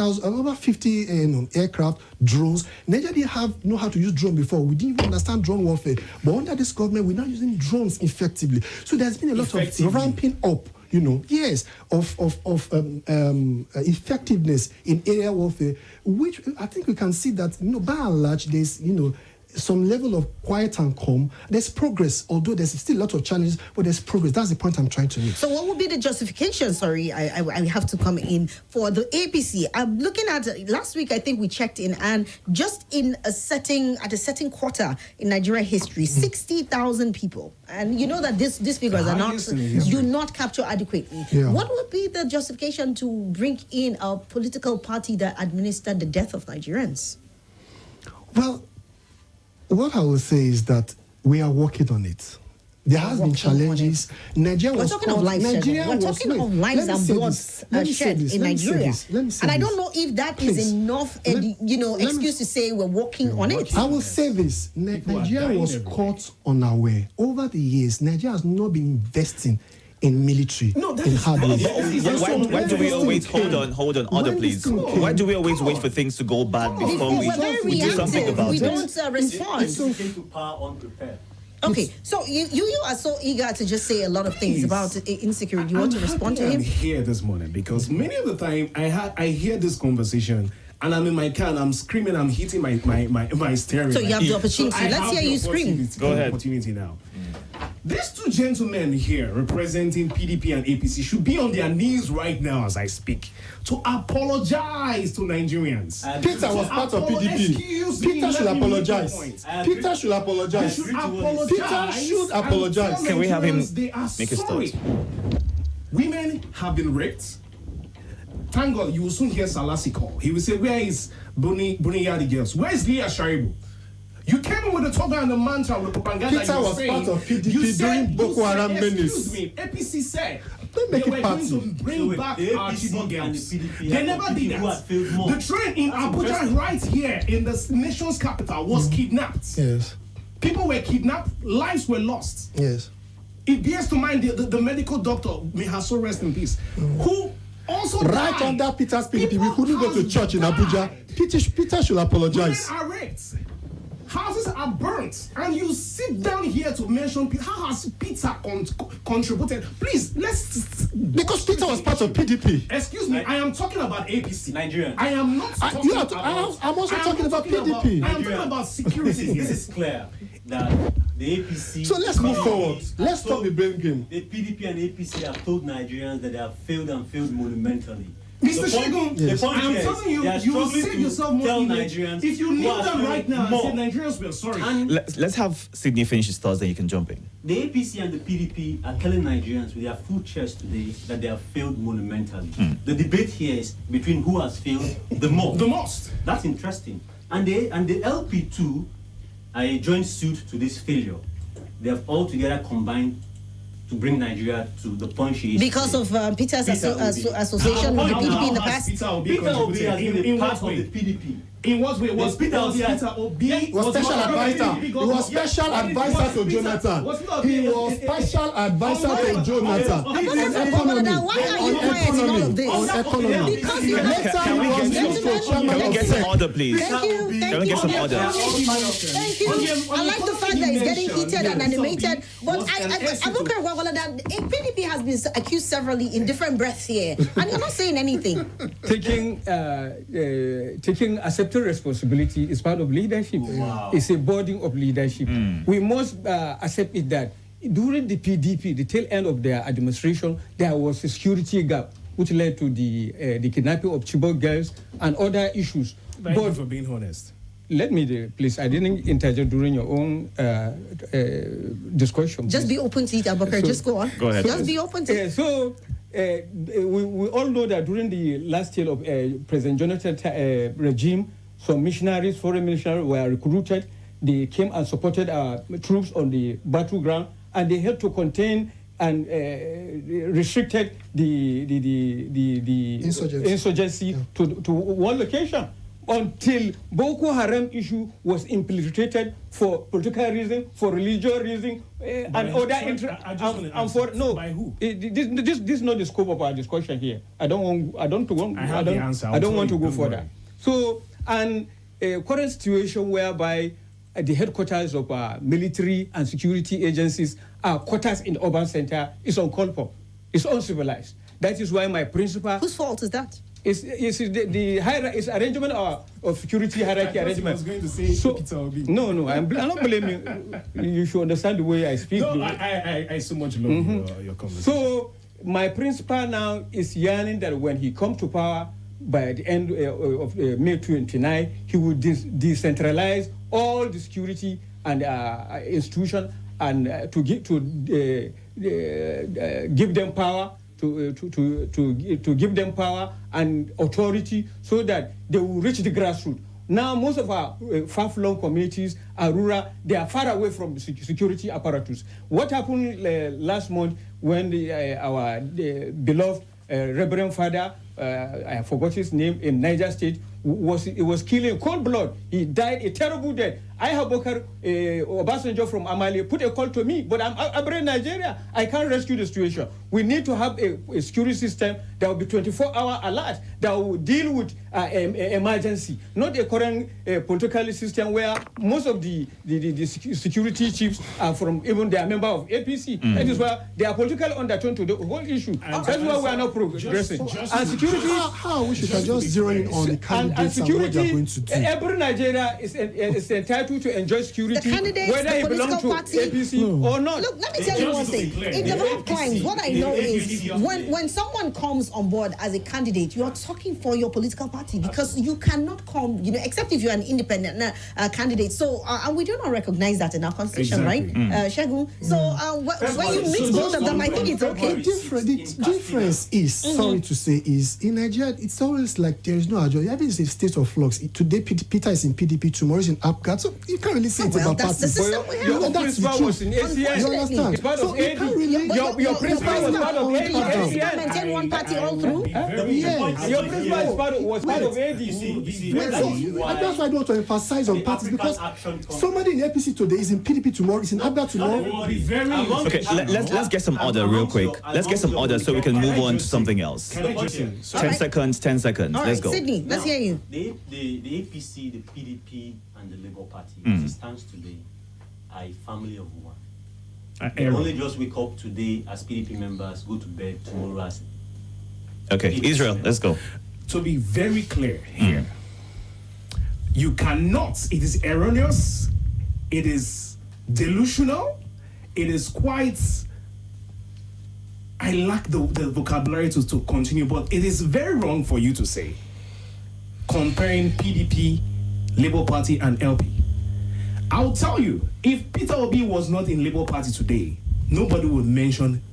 aircraft, drones. Nigeria didn't know how to use drone before. We didn't even understand drone warfare. But under this government, we're now using drones effectively. So there's been a lot of ramping up. Of effectiveness in area warfare, which I think we can see that, by and large, there's, some level of quiet and calm. There's progress, although there's still a lot of challenges, but there's progress. That's the point I'm trying to make. So what would be the justification? Sorry, I have to come in for the APC. I'm looking at last week. I think we checked in, and just in a setting quarter in Nigeria history, 60,000 people, and you know that these figures are not do not capture adequately. Yeah. What would be the justification to bring in a political party that administered the death of Nigerians? Well, what I will say is that we are working on it. There has been challenges. Nigeria We're was talking of caught- lives, Nigeria We're was- talking wait, of lives let me and say blood this. Let me say shed this. in Let me say Nigeria. this. Let me say And I this. don't know if that Please. is enough, Let me- excuse to say we're working on it. I will say this. Nigeria dying was every day. caught unaware. Over the years, Nigeria has not been investing in military, No, that in is- hardware. Why do we always hold on, order, When please? this thing came- Why do we always wait for things to go bad before We're very we do something reactive. about We it? don't respond. Came to power unprepared. Okay, so you are so eager to just say a lot of things Please. about insecurity. You want to I'm respond to happy him? I'm here this morning because many of the time I hear this conversation and I'm in my car and I'm screaming, I'm hitting my steering. So you have the opportunity. I Let's have hear the you scream. opportunity- Go ahead. Opportunity now. These two gentlemen here representing PDP and APC should be on their knees right now as I speak to apologize to Nigerians. Peter was part of PDP. Excuse me, Peter should let me make apologize. my point. Peter should They apologize. should apologize. Peter should and apologize. tell Can we have him Nigerians they are make his sorry. thoughts? Women have been raped. Thank God you will soon hear Salasi call. He will say, where is Buniyadi girls? Where is Leah Sharibu? You came in with the toga and the mantra with the propaganda. Peter you were was saying. part of PDP You said- during Boko you said, Haram menace. Excuse me, APC said Don't make they it were party. going to bring So back the our APC Chibok and girls. the PDP They are never the did people who that. had failed more. The train in That's Abuja interesting. right here in the nation's capital was kidnapped. Yes, People were kidnapped, lives were lost. yes. It bears to mind the medical doctor, may her soul rest in peace, who also Right died. under Peter's PDP, we People couldn't go to has church in died. Abuja. Peter should Women apologize. are raped. Houses are burnt, and you sit down here to mention how has Peter contributed. Please, let's. Because Peter was part of PDP. Excuse me, I am talking about APC. Nigerians. I am not talking you are about. I'm also I am talking not about talking PDP. I am talking about security here. This is clear that the APC. So let's move forward. Let's stop the blame game. The PDP and APC have told Nigerians that they have failed and failed monumentally. Mr. The point Shegun, I'm here is telling you, they are you will struggling save to yourself more tell image Nigerians if you who leave are them right now and more. say Nigerians were sorry. And Let's have Sydney finish his thoughts, then you can jump in. the APC and the PDP are telling Nigerians with their full chest today that they have failed monumentally. The debate here is between who has failed the most. The most. That's interesting. And the LP too are a joint suit to this failure. They have all together combined to bring Nigeria to the point she is Because today. of Peter's Peter Obi. association with the PDP in the How has past. Peter Obi Peter Obi contributed? has been In a part what of way? the PDP. In what way? Was Peter Obi has- Peter Obi was special advisor. He was special advisor to Jonathan. He was special advisor to Jonathan on economy. Why are you quiet in all of this? On economy. Because you Later he was used to chairman Can we of get some SEC. order, please? Thank you. Can we get some order? Thank you. I like the fact that it's getting heated and animated. But I look at Wawala that PDP has been accused severally in different breaths here, and you're not saying anything. Taking accepting responsibility is part of leadership. Wow. It's a burden of leadership. We must accept it that during the PDP, the tail end of their administration, there was a security gap which led to the kidnapping of Chibok girls and other issues. Thank you But for being honest. let me, please, I didn't interject during your own discussion. Just be open to it, Abubakar. So- Just go on. Go ahead. Just be open to it. We all know that during the last year of President Jonathan's regime, some missionaries, foreign missionaries, were recruited. They came and supported our troops on the battleground, and they helped to contain and restricted the insurgency to one location until Boko Haram issue was infiltrated for political reason, for religious reason, and other interests. By who? This is not the scope of our discussion here. I don't want to go further. So, and a current situation whereby the headquarters of our military and security agencies are quarters in the urban center is uncalled for. It's uncivilized. That is why my principle Whose fault is that? is the hierarchy, is arrangement of security hierarchy arrangement. I was going to say Peter Obi. No, I'm not blaming. You should understand the way I speak. No, I so much love your conversation. So my principal now is yearning that when he comes to power by the end of May 29, he will decentralize all the security and institution and to give them power. To give them power and authority so that they will reach the grassroots. Now, most of our far-flung communities are rural. They are far away from the security apparatus. What happened last month when our beloved Reverend Father, I forgot his name, in Niger State, was killing cold blood. He died a terrible death. I have Obasanjo from Amalia put a call to me, but I'm in Nigeria. I can't rescue the situation. We need to have a security system that will be 24-hour alert, that will deal with emergency, not a current political system where most of the security chiefs are from, even they are member of APC. That is why they are politically undertone to the whole issue. That's why we are not progressing. And security, how we should just zero in on the candidates and what they are going to do. Every Nigeria is entitled to enjoy security, The candidates, whether the he belongs to political party. APC or not. Look, let me tell you one thing. In developed crimes, what I know is when someone comes on board as a candidate, you are talking for your political party because you cannot come, except if you're an independent candidate. So, and we do not recognize that in our constitution, Exactly. right, Shegun? So, when you mix both of them, I think it's okay. The difference is, sorry to say, is in Nigeria, it's always like there is no adjustment. Everything is a state of flux. Today, Peter is in PDP, tomorrow is in APGAT. So you can't really say it's about that's the parties. system we have. Your That's the principal truth. was in ACN. You understand? It's part of So you AD. can't really- Your principal was part of Did you ACN. maintain one party all through? Yes. Your principal was part of AD. That's why I don't want to emphasize on parties because somebody in APC today is in PDP tomorrow, is in APGAT tomorrow. Okay, let's get some order real quick. Let's get some order so we can move on to something else. 10 seconds, 10 seconds. All Let's right, go. Sydney, let's hear you. The APC, the PDP, and the Labour Party, as it stands today, are a family of one. They only just wake up today as PDP members, go to bed tomorrow as. Okay, Israel, let's go. To be very clear here, you cannot, it is erroneous, it is delusional, it is quite, I I lack the vocabulary to continue, but it is very wrong for you to say comparing PDP, Labour Party, and LP. I'll tell you, if Peter Obi was not in Labour Party today, nobody would mention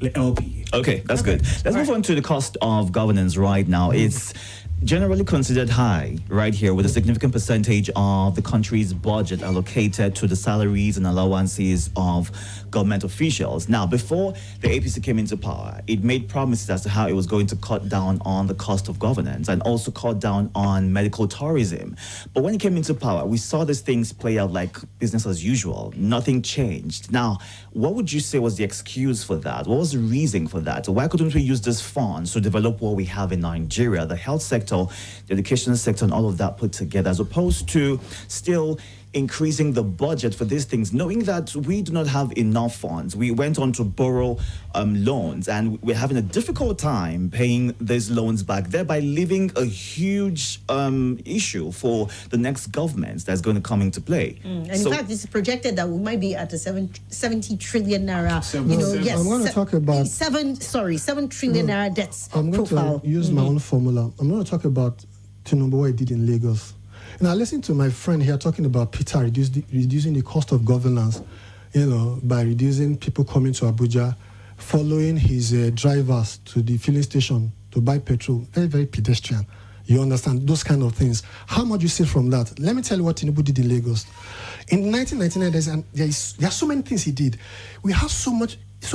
the LP. Okay, that's good. Let's move on to the cost of governance right now. It's generally considered high right here, with a significant percentage of the country's budget allocated to the salaries and allowances of government officials. Now, before the APC came into power, it made promises as to how it was going to cut down on the cost of governance and also cut down on medical tourism. But when it came into power, we saw these things play out like business as usual. Nothing changed. Now, what would you say was the excuse for that? What was the reason for that? Why couldn't we use these funds to develop what we have in Nigeria, the health sector, the education sector, and all of that put together, as opposed to still increasing the budget for these things, knowing that we do not have enough funds? We went on to borrow loans, and we're having a difficult time paying these loans back, thereby leaving a huge issue for the next government that's going to come into play. And in fact, it's projected that we might be at a 70 trillion naira. I'm going to talk about 7 trillion naira debts I'm going profile. to use my own formula. I'm going to talk about Tinubu, what he did in Lagos. And I listened to my friend here talking about Peter reducing the cost of governance, by reducing people coming to Abuja, following his drivers to the filling station to buy petrol. Very, very pedestrian. You understand? Those kind of things. How much you see from that? Let me tell you what Tinubu did in Lagos. In 1999, there are so many things he did. We have so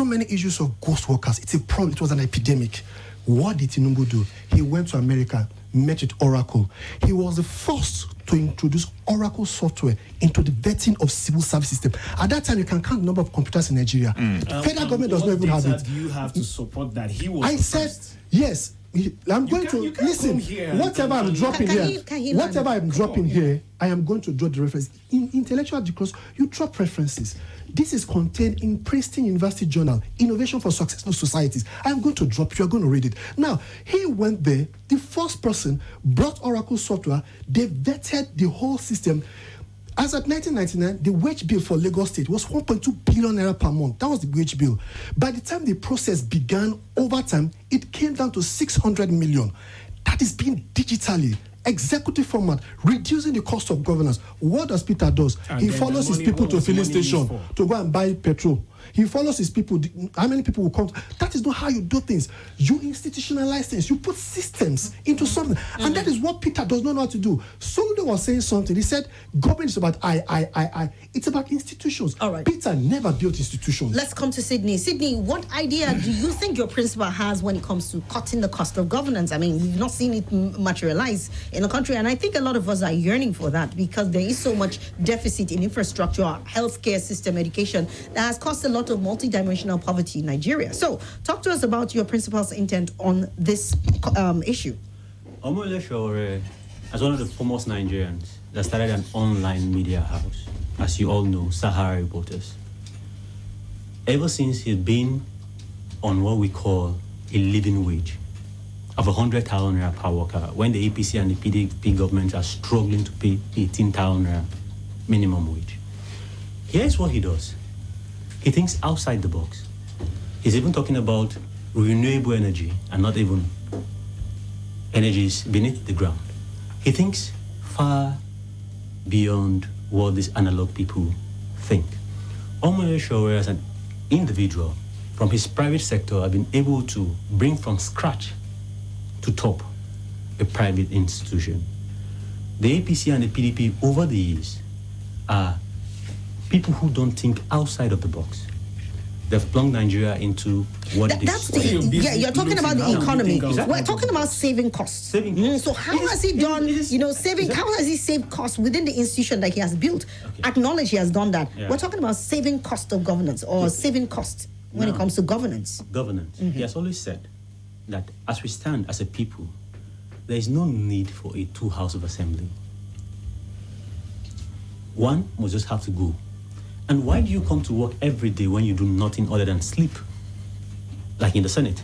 many issues of ghost workers. It's a problem. It was an epidemic. What did Tinubu do? He went to America, met with Oracle. He was the first to introduce Oracle software into the vetting of civil service system. At that time, you can count the number of computers in Nigeria. The federal government does not even have it. Do you have to support that? He was I said, first. yes. I'm going to listen. Whatever I'm dropping here, I am going to draw the reference. In intellectual discourse, you drop references. This is contained in Princeton University Journal, Innovation for Successful Societies. I am going to drop. You are going to read it. Now, he went there. The first person brought Oracle software. They vetted the whole system. As at 1999, the wage bill for Lagos State was 1.2 billion naira per month. That was the wage bill. By the time the process began, over time, it came down to 600 million. That is being digitally, executive format, reducing the cost of governance. What does Peter do? He follows his people to a filling station to go and buy petrol. He follows his people. How many people will come? That is not how you do things. You institutionalize things. You put systems into something. And that is what Peter does not know how to do. Soludo was saying something. He said, government is about I. It's about institutions. All right. Peter never built institutions. Let's come to Sydney. Sydney, what idea do you think your principal has when it comes to cutting the cost of governance? I mean, we've not seen it materialize in the country, and I think a lot of us are yearning for that because there is so much deficit in infrastructure, healthcare system, education that has caused a lot of multidimensional poverty in Nigeria. So, talk to us about your principal's intent on this issue. Omole Shore, as one of the foremost Nigerians that started an online media house, as you all know, Sahara Reporters. Ever since he's been on what we call a living wage of 100,000 naira per worker, when the APC and the PDP government are struggling to pay 18,000 naira minimum wage. Here's what he does. He thinks outside the box. He's even talking about renewable energy and not even energies beneath the ground. He thinks far beyond what these analog people think. Omole Shore, as an individual from his private sector, have been able to bring from scratch to top a private institution. The APC and the PDP over the years are people who don't think outside of the box. They've plunked Nigeria into what it is. You're talking about the economy. Exactly. We're talking about saving costs. So how has he done, how has he saved costs within the institution that he has built? Okay. Acknowledge he has done that. Yeah. We're talking about saving cost of governance or saving costs when it comes to governance. Governance. He has always said that as we stand as a people, there is no need for a two-house of assembly. One must just have to go. And why do you come to work every day when you do nothing other than sleep? Like in the Senate.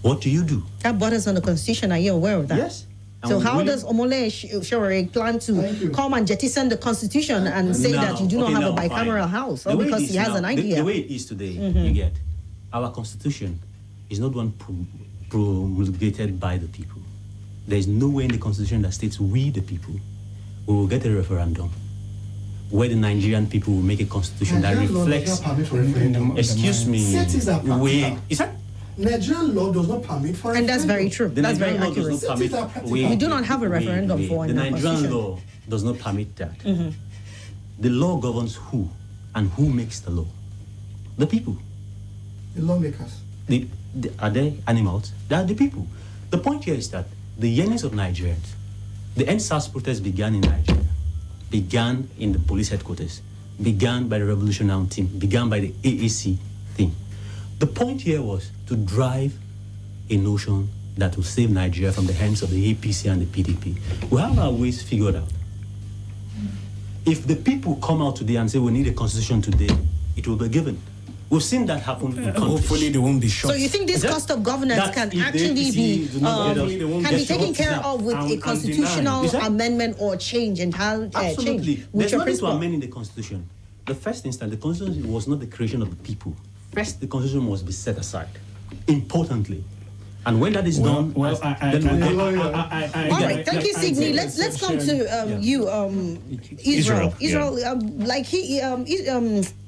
What do you do? That borders on the Constitution. Are you aware of that? Yes. So how does Omole Shore plan to come and jettison the Constitution and say that you do not have a bicameral house? Or because he has an idea? The way it is today, you get, our constitution is not one promulgated by the people. There is nowhere in the constitution that states we, the people, we will get a referendum where the Nigerian people will make a constitution that reflects. Excuse me. Is that? Nigerian law does not permit for And that's very true. The That's very Nigerian law does accurate. not permit. We do not have a referendum for The in our Nigerian constitution. law does not permit that. The law governs who, and who makes the law? The people. The lawmakers. Are they animals? They are the people. The point here is that the yearnings of Nigerians, the NSAS protest began in Nigeria, began in the police headquarters, began by the revolutionary team, began by the AAC thing. The point here was to drive a notion that will save Nigeria from the hands of the APC and the PDP. We have our ways figured out. If the people come out today and say we need a constitution today, it will be given. We've seen that happen in countries. Hopefully they won't be shot. So you think this cost of governance can actually be taken care of with a constitutional amendment or change and how Absolutely. change? There's nothing to amend in the constitution. The first instance, the constitution was not the creation of the people. First, the constitution must be set aside. Importantly. And when that is done, All right, thank you, Sidney. Let's come to you, Israel. Israel, like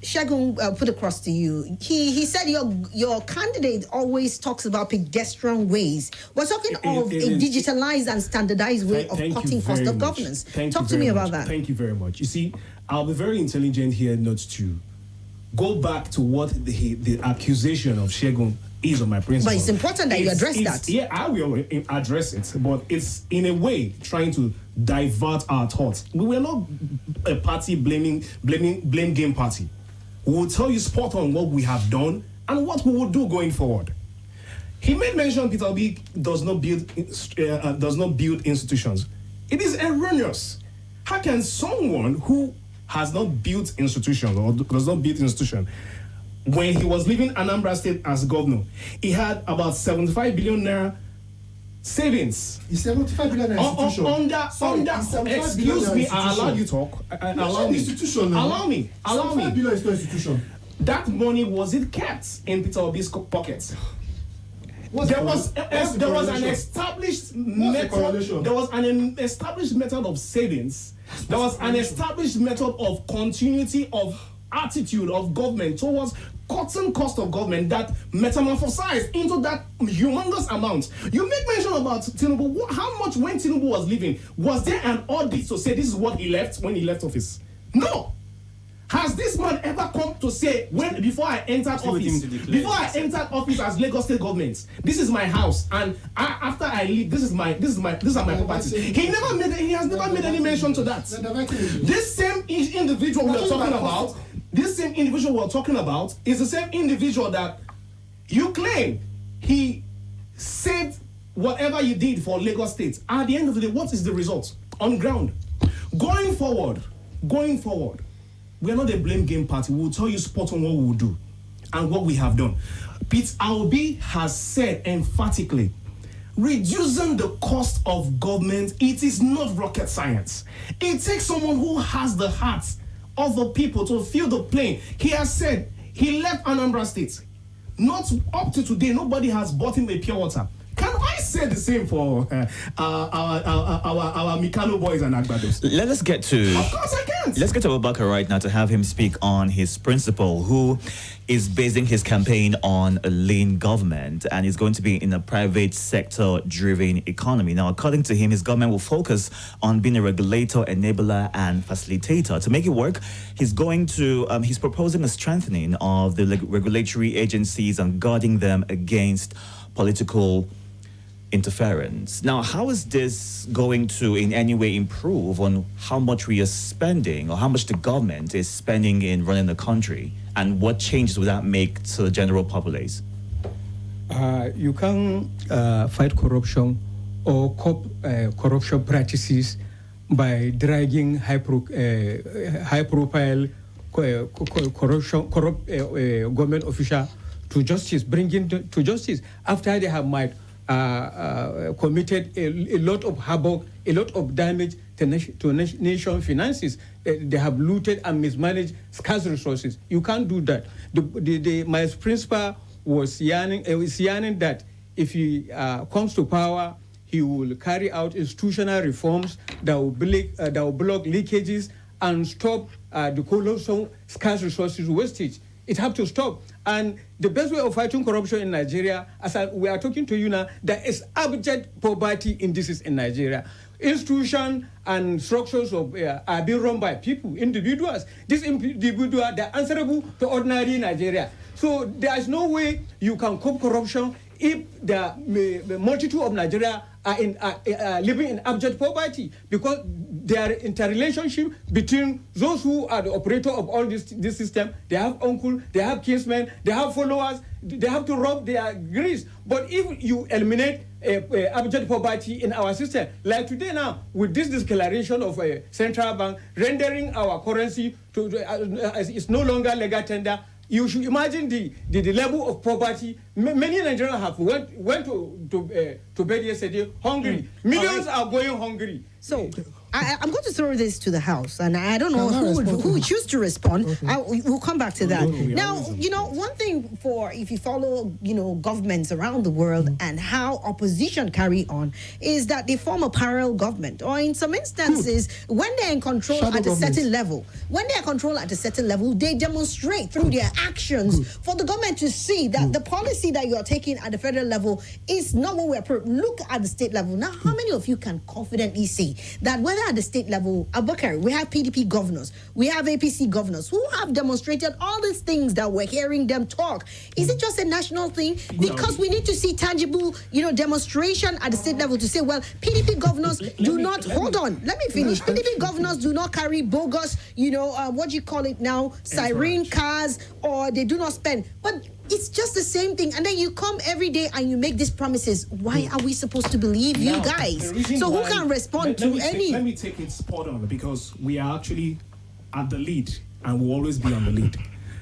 Shagun put across to you. He said your candidate always talks about pedestrian ways. We're talking of a digitalized and standardized way of cutting cost of governance. Talk to me about that. Thank you very much. You see, I'll be very intelligent here not to go back to what the accusation of Shagun is on my principle. But it's important that you address that. Yeah, I will address it, but it's in a way trying to divert our thoughts. We were not a party blame game party. We will tell you spot on what we have done and what we will do going forward. He made mention Peter Obi does not build institutions. It is erroneous. How can someone who has not built institutions or does not build institution, when he was leaving Anambra State as governor, he had about 75 billion naira savings. Is 75 billion naira institution? Excuse me, I allowed you talk. Allow me. Institution now. Allow me. 75 billion is not institution. That money, was it kept in Peter Obi's pockets? There was an established method. There was an established method of savings. There was an established method of continuity of attitude of government towards cutting cost of government that metamorphosized into that humongous amount. You make mention about Tinubu. How much when Tinubu was leaving? Was there an audit to say this is what he left when he left office? No. Has this man ever come to say before I entered office as Lagos State government, this is my house, and after I leave, these are my property. He has never made any mention to that. This same individual we're talking about is the same individual that you claim he saved whatever you did for Lagos State. At the end of the day, what is the result on ground? Going forward, we are not a blame game party. We will tell you spot on what we will do and what we have done. Pete Obi has said emphatically, reducing the cost of government, it is not rocket science. It takes someone who has the hearts of the people to feel the pain. He has said he left Anambra State. Not up to today, nobody has bought him a pure water. Can I say the same for our Mikano boys and Agbados? Let us get to... Of course I can't. Let's get to Abubakar right now to have him speak on his principal, who is basing his campaign on a lean government and is going to be in a private sector-driven economy. Now, according to him, his government will focus on being a regulator, enabler, and facilitator. To make it work, he's proposing a strengthening of the regulatory agencies and guarding them against political interference. Now, how is this going to in any way improve on how much we are spending or how much the government is spending in running the country, and what changes would that make to the general populace? You can fight corruption or corruption practices by dragging high-profile corrupt government official to justice, bringing to justice after they have committed a lot of havoc, a lot of damage to nation finances. They have looted and mismanaged scarce resources. You can't do that. My principal was yarning that if he comes to power, he will carry out institutional reforms that will block leakages and stop the colossal scarce resources wastage. It has to stop. And the best way of fighting corruption in Nigeria, we are talking to you now, there is abject poverty indices in Nigeria. Institutions and structures are being run by people, individuals. These individuals, they're answerable to ordinary Nigeria. So there is no way you can curb corruption if the multitude of Nigeria are living in abject poverty, because there is interrelationship between those who are the operator of all this system. They have uncle, they have kinsmen, they have followers, they have to rob their grease. But if you eliminate abject poverty in our system, like today now, with this declaration of a central bank rendering our currency to it's no longer legal tender, you should imagine the level of poverty. Many Nigerians have went to bed yesterday hungry. Millions are going hungry. So I'm going to throw this to the House, and I don't know who would choose to respond. Okay. We'll come back to that. Now, one thing if you follow, governments around the world and how opposition carry on is that they form a parallel government, or in some instances, when they're in control at a certain level, they demonstrate through their actions for the government to see that the policy that you are taking at the federal level is not what we're look at the state level. Now, how many of you can confidently say that whether at the state level, Abuja, we have PDP governors, we have APC governors who have demonstrated all these things that we're hearing them talk? Is it just a national thing? Because we need to see tangible, demonstration at the state level to say, well, PDP governors let me finish. PDP governors do not carry bogus, siren cars, or they do not spend. But it's just the same thing. And then you come every day and you make these promises. Why are we supposed to believe you guys? So who can respond to any? Let me take it spot on, because we are actually at the lead and will always be on the lead.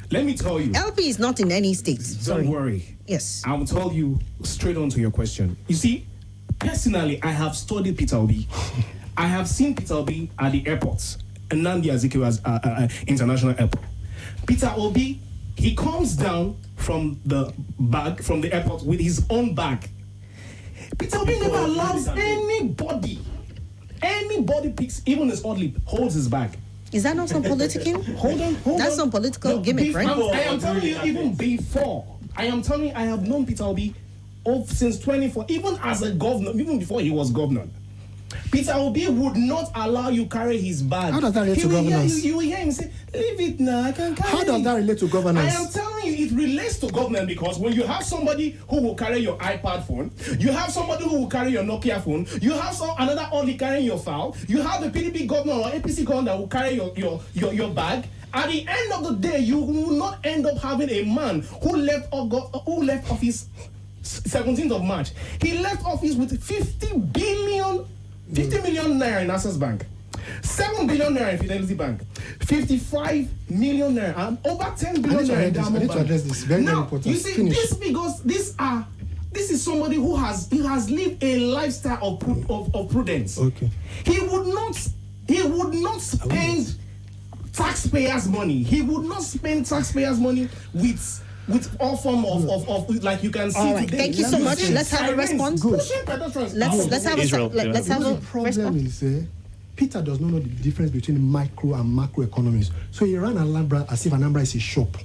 Let me tell you. LP is not in any states. Don't worry. Yes. I will tell you straight on to your question. You see, personally, I have studied Peter Obi. I have seen Peter Obi at the airports, and Nnamdi Azikiwe's international airport. Peter Obi, he comes down from the airport with his own bag. Peter Obi never allows anybody picks, even his odd lip, holds his bag. Is that not some political? Hold on. That's some political gimmick, right? I am telling you, even before. I am telling you, I have known Peter Obi since 24, even as a governor, even before he was governor. Peter Obi would not allow you carry his bag. How does that relate to governance? You will hear him say, leave it now, I can carry it. How does that relate to governance? I am telling you, it relates to governance, because when you have somebody who will carry your iPad phone, you have somebody who will carry your Nokia phone, you have another only carrying your file, you have the PDP governor or APC governor that will carry your bag. At the end of the day, you will not end up having a man who left office 17th of March. He left office with 50 million naira in Access Bank, 7 billion naira in Fidelity Bank, 55 million naira, and over 10 billion naira in Diamond Bank. I need to address this. Very important. You see, this is somebody who has lived a lifestyle of prudence. Okay. He would not spend taxpayers' money. He would not spend taxpayers' money with all form of like you can see. All right, today. thank you so much. Let's have a response. Let's have a problem is Peter does not know the difference between micro and macro economies. So he ran Alhambra as if Alhambra is a shop.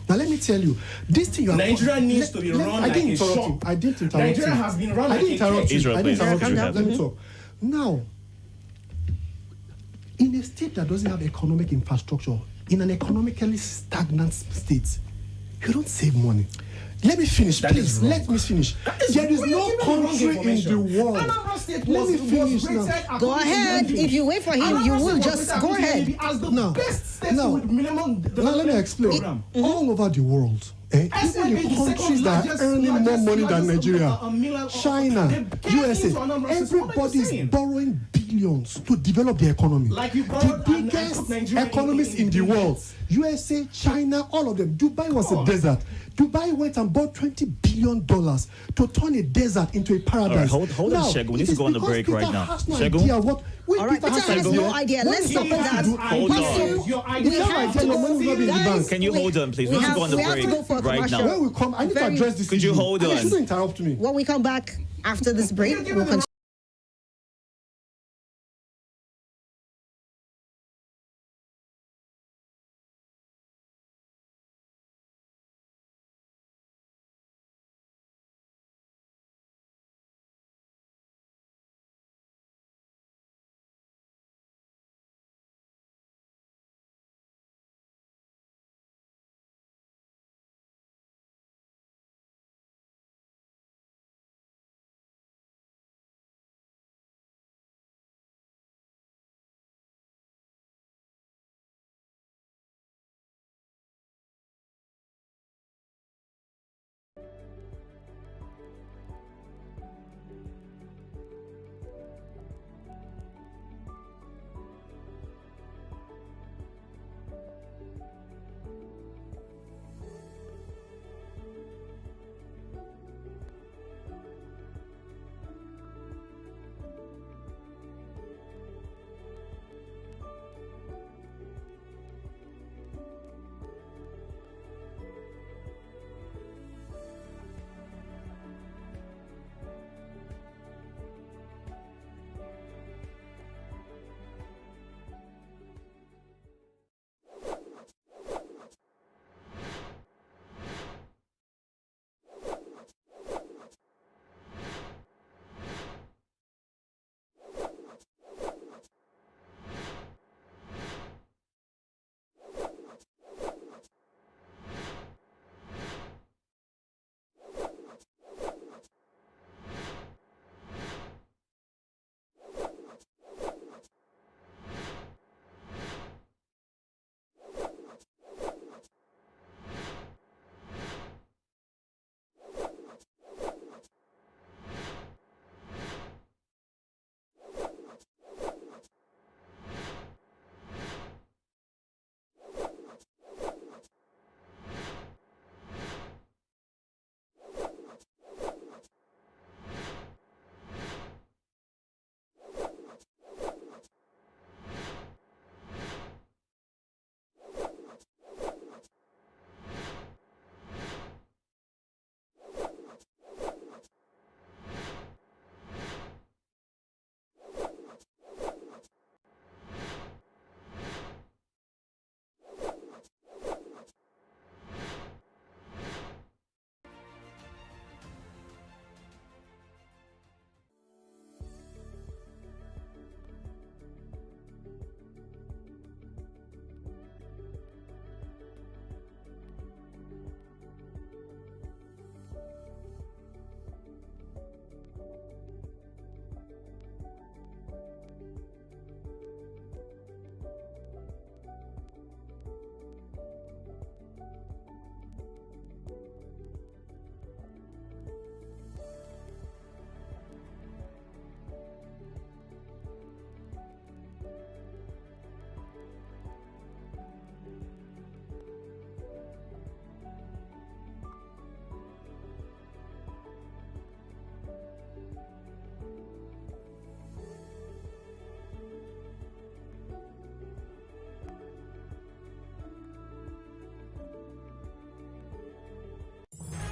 Now let me tell you, this thing Nigeria needs to be run like a shop. I didn't interrupt Nigeria has been run like a shop. Israel, please. Let me talk. Now, in a state that doesn't have economic infrastructure, in an economically stagnant state, you don't save money. Let me finish, please. Let me finish. There is no country in the world. Let me finish now. Go ahead. If you wait for him, you will just go ahead. Now, let me explain. All over the world, even the countries that are earning more money than Nigeria, China, USA, everybody is borrowing billions billions to develop the economy. Like you the borrowed and biggest put Nigeria economies in the world. USA, China, all of them. Dubai was a desert. Dubai went and bought $20 billion to turn a desert into a paradise. All right, hold on, Shegun. We need to go on a break right now. Shegun? All right, Peter has no idea. Let's stop with that. Hold on. Your We idea. have to Your money will not be in the guys, bank. Can you hold on, please? We need to go on a we have to break go for a right commercial. now. When we come, I need to address this. Could you issue. hold And on? You shouldn't interrupt me. When we come back after this break, we'll continue.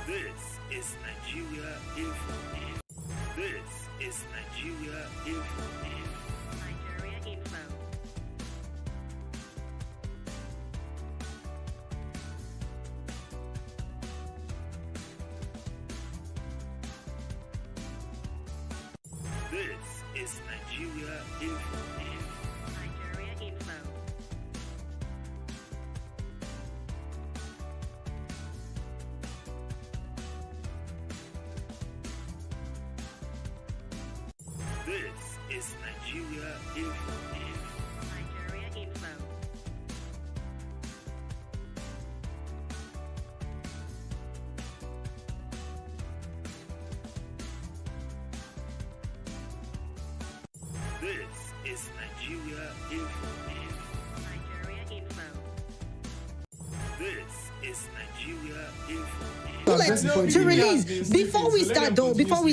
This is Nigeria Info. This is Nigeria Info. Nigeria Info. This is Nigeria Info. Nigeria Info. This is Nigeria Info. Nigeria Info. This Nigeria Info. Nigeria Info. This is Nigeria Info. To release before we start though before we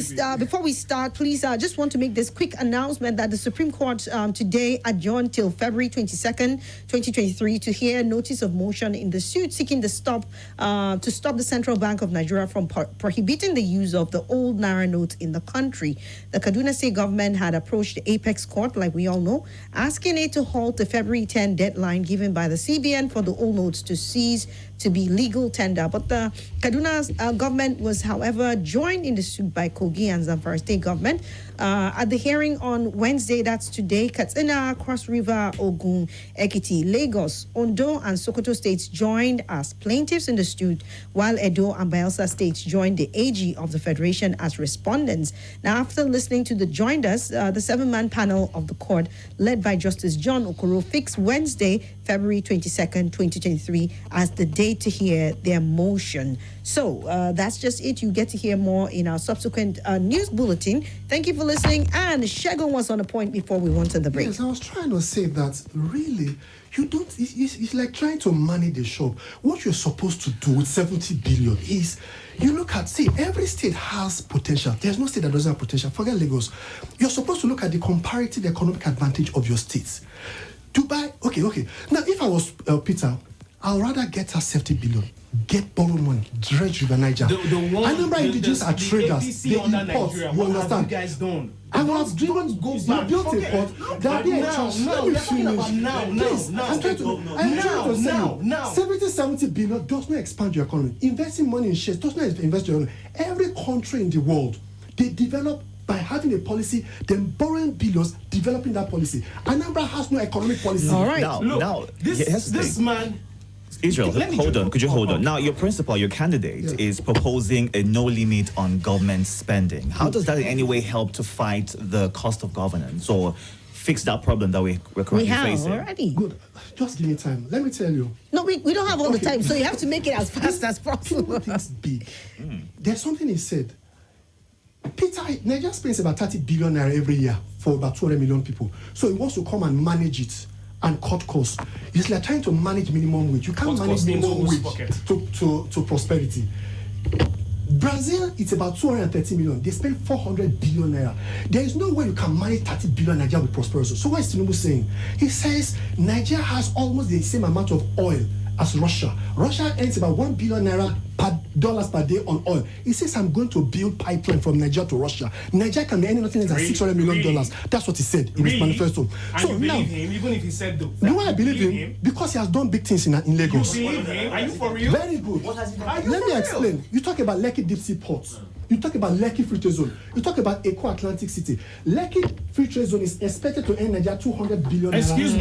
start please just want to make this quick announcement that the Supreme Court today adjourned till February 22nd 2023 to hear notice of motion in the suit seeking to stop the Central Bank of Nigeria from prohibiting the use of the old naira note in the country. The Kaduna State government had approached the Apex Court, like we all know, asking it to halt the February 10 deadline given by the CBN for the old notes to cease to be legal tender. But the Kaduna government was, however, joined in the suit by Kogi and Zamfara State government. At the hearing on Wednesday, that's today, Katsina, Cross River, Ogun, Ekiti, Lagos, Ondo, and Sokoto states joined as plaintiffs in the suit, while Edo and Bayelsa states joined the AG of the Federation as respondents. Now, after listening to the joinders, the 7-man panel of the court, led by Justice John Okoro, fixed Wednesday, February 22nd, 2023, as the date to hear their motion. So that's just it. You get to hear more in our subsequent news bulletin. Thank you for listening. And Shegun was on a point before we went to the break. Yes, I was trying to say that really, you don't, it's like trying to manage the shop. What you're supposed to do with 70 billion is, you look at, see, every state has potential. There's no state that doesn't have potential. Forget Lagos. You're supposed to look at the comparative economic advantage of your states. Dubai, okay. Now, if I was Peter, I'd rather get her 70 billion, get borrowed money, dredge River Niger. Anambra indigenous are traders. They import. Nigeria, you understand? you guys done? I was driven go back. Built a port. They'll be a chance. Let me finish. I'm trying to say 70 billion does not expand your economy. Investing money in shares does not invest your economy. Every country in the world, they develop by having a policy, then borrowing billions, developing that policy. Anambra has no economic policy. All right. Now, This man. Israel, hold on. Could you hold on? Now, your principal, your candidate, is proposing a no limit on government spending. How does that in any way help to fight the cost of governance or fix that problem that we're currently facing? Already. Good. Just give me time. Let me tell you. No, we don't have all the time, so you have to make it as fast as possible. People think big. There's something he said. Peter, Nigeria spends about 30 billion naira every year for about 200 million people. So he wants to come and manage it and cut costs. It's like trying to manage minimum wage. You can't manage minimum wage to prosperity. Brazil, it's about 230 million. They spend 400 billion naira. There is no way you can manage 30 billion Nigeria with prosperity. So what is Tinubu saying? He says Nigeria has almost the same amount of oil as Russia. Russia earns about 1 billion naira dollars per day on oil. He says, I'm going to build pipeline from Nigeria to Russia. Nigeria can be earning nothing less than $600 million. That's what he said in his manifesto. And so you now, believe him, even if he said that. do I believe him? Because he has done big things in Lagos. You believe him? Are you for real? Very good. What has he done? Let me explain. You talk about Lekki Deep Sea Port. You talk about Lekki Free Trade Zone. You talk about Eco Atlantic City. Lekki Free Trade Zone is expected to earn Nigeria $200 billion. Excuse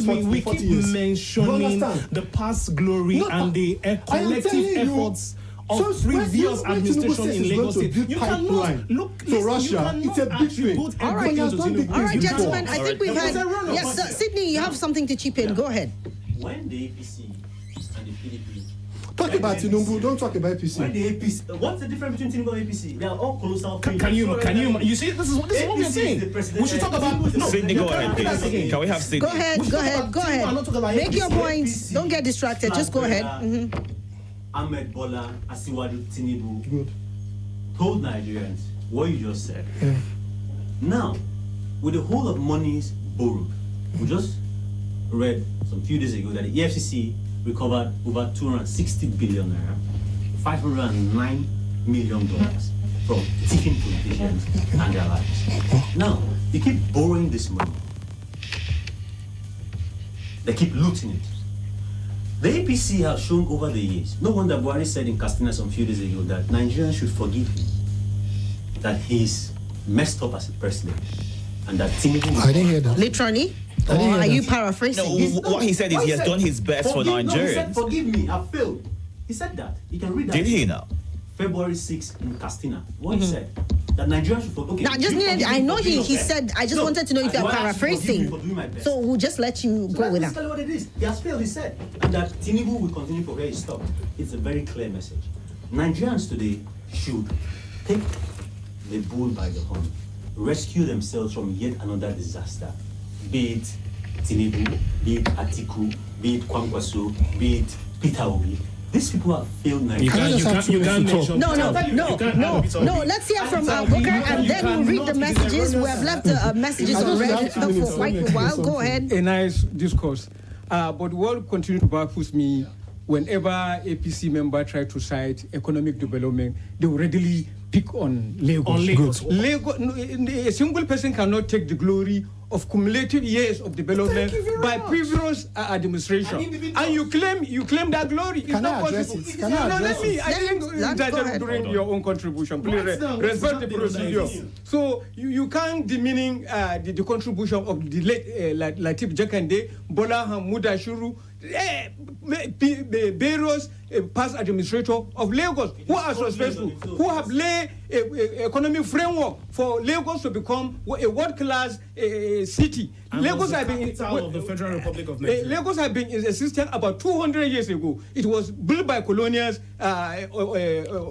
me. We 40 keep years. mentioning the past glory and the collective efforts of previous administration in Lagos State. You cannot look to Russia. It's a big thing. All right, gentlemen. I think we've had. Yes, sir, Sydney, you have something to chip in. Go ahead. When the APC and the PDP talk about Tinubu, don't talk about APC. When the APC, what's the difference between Tinubu and APC? They are all colossal. Can you see? This is what we're saying. We should talk about. Sydney, go ahead, please. Can we have Sydney? Go ahead. Make your points. Don't get distracted. Just go ahead. Ahmed Bola Asiwaju Tinubu told Nigerians what you just said. Now, with the whole of monies borrowed, we just read some few days ago that the EFCC recovered over 260 billion naira, $509 million from tipping politicians and their lives. Now, they keep borrowing this money. They keep looting it. The APC has shown over the years. No wonder Buhari said in Castina some few days ago that Nigerians should forgive him, that he's messed up as a president, and that Tinubu. I didn't hear that. Literally? Or are you paraphrasing? No, what he said is he has done his best for Nigerians. No, he said, forgive me, I failed. He said that. You can read that. Did he now? February 6th in Castina. What he said? That Nigerians should forgive. Okay, I know he said, I just wanted to know if you're paraphrasing. So we'll just let you go with that. That's basically what it is. He has failed, he said. And that Tinubu will continue for where he stopped. It's a very clear message. Nigerians today should take the bull by the horn, rescue themselves from yet another disaster, be it Tinubu, be it Atiku, be it Kwankwaso, be it Peter Obi, these people have failed Nigeria. You can't mention No. Let's hear from Booker, and then we'll read the messages. We have left messages already for quite a while. Go ahead. A nice discourse. But what continue to baffles me, whenever APC member try to cite economic development, they will readily pick on Lagos. A single person cannot take the glory of cumulative years of development by previous administration, and you claim that glory. It's not possible. Let me during your own contribution. Please respect the procedure. So you can't diminish the contribution of the late Latif Jakande, Bola Hamuda Shuru, various past administrators of Lagos who are successful, who have laid economic framework for Lagos to become a world-class city. Lagos have been of the Federal Republic of Nigeria. Lagos have been in existence about 200 years ago. It was built by colonials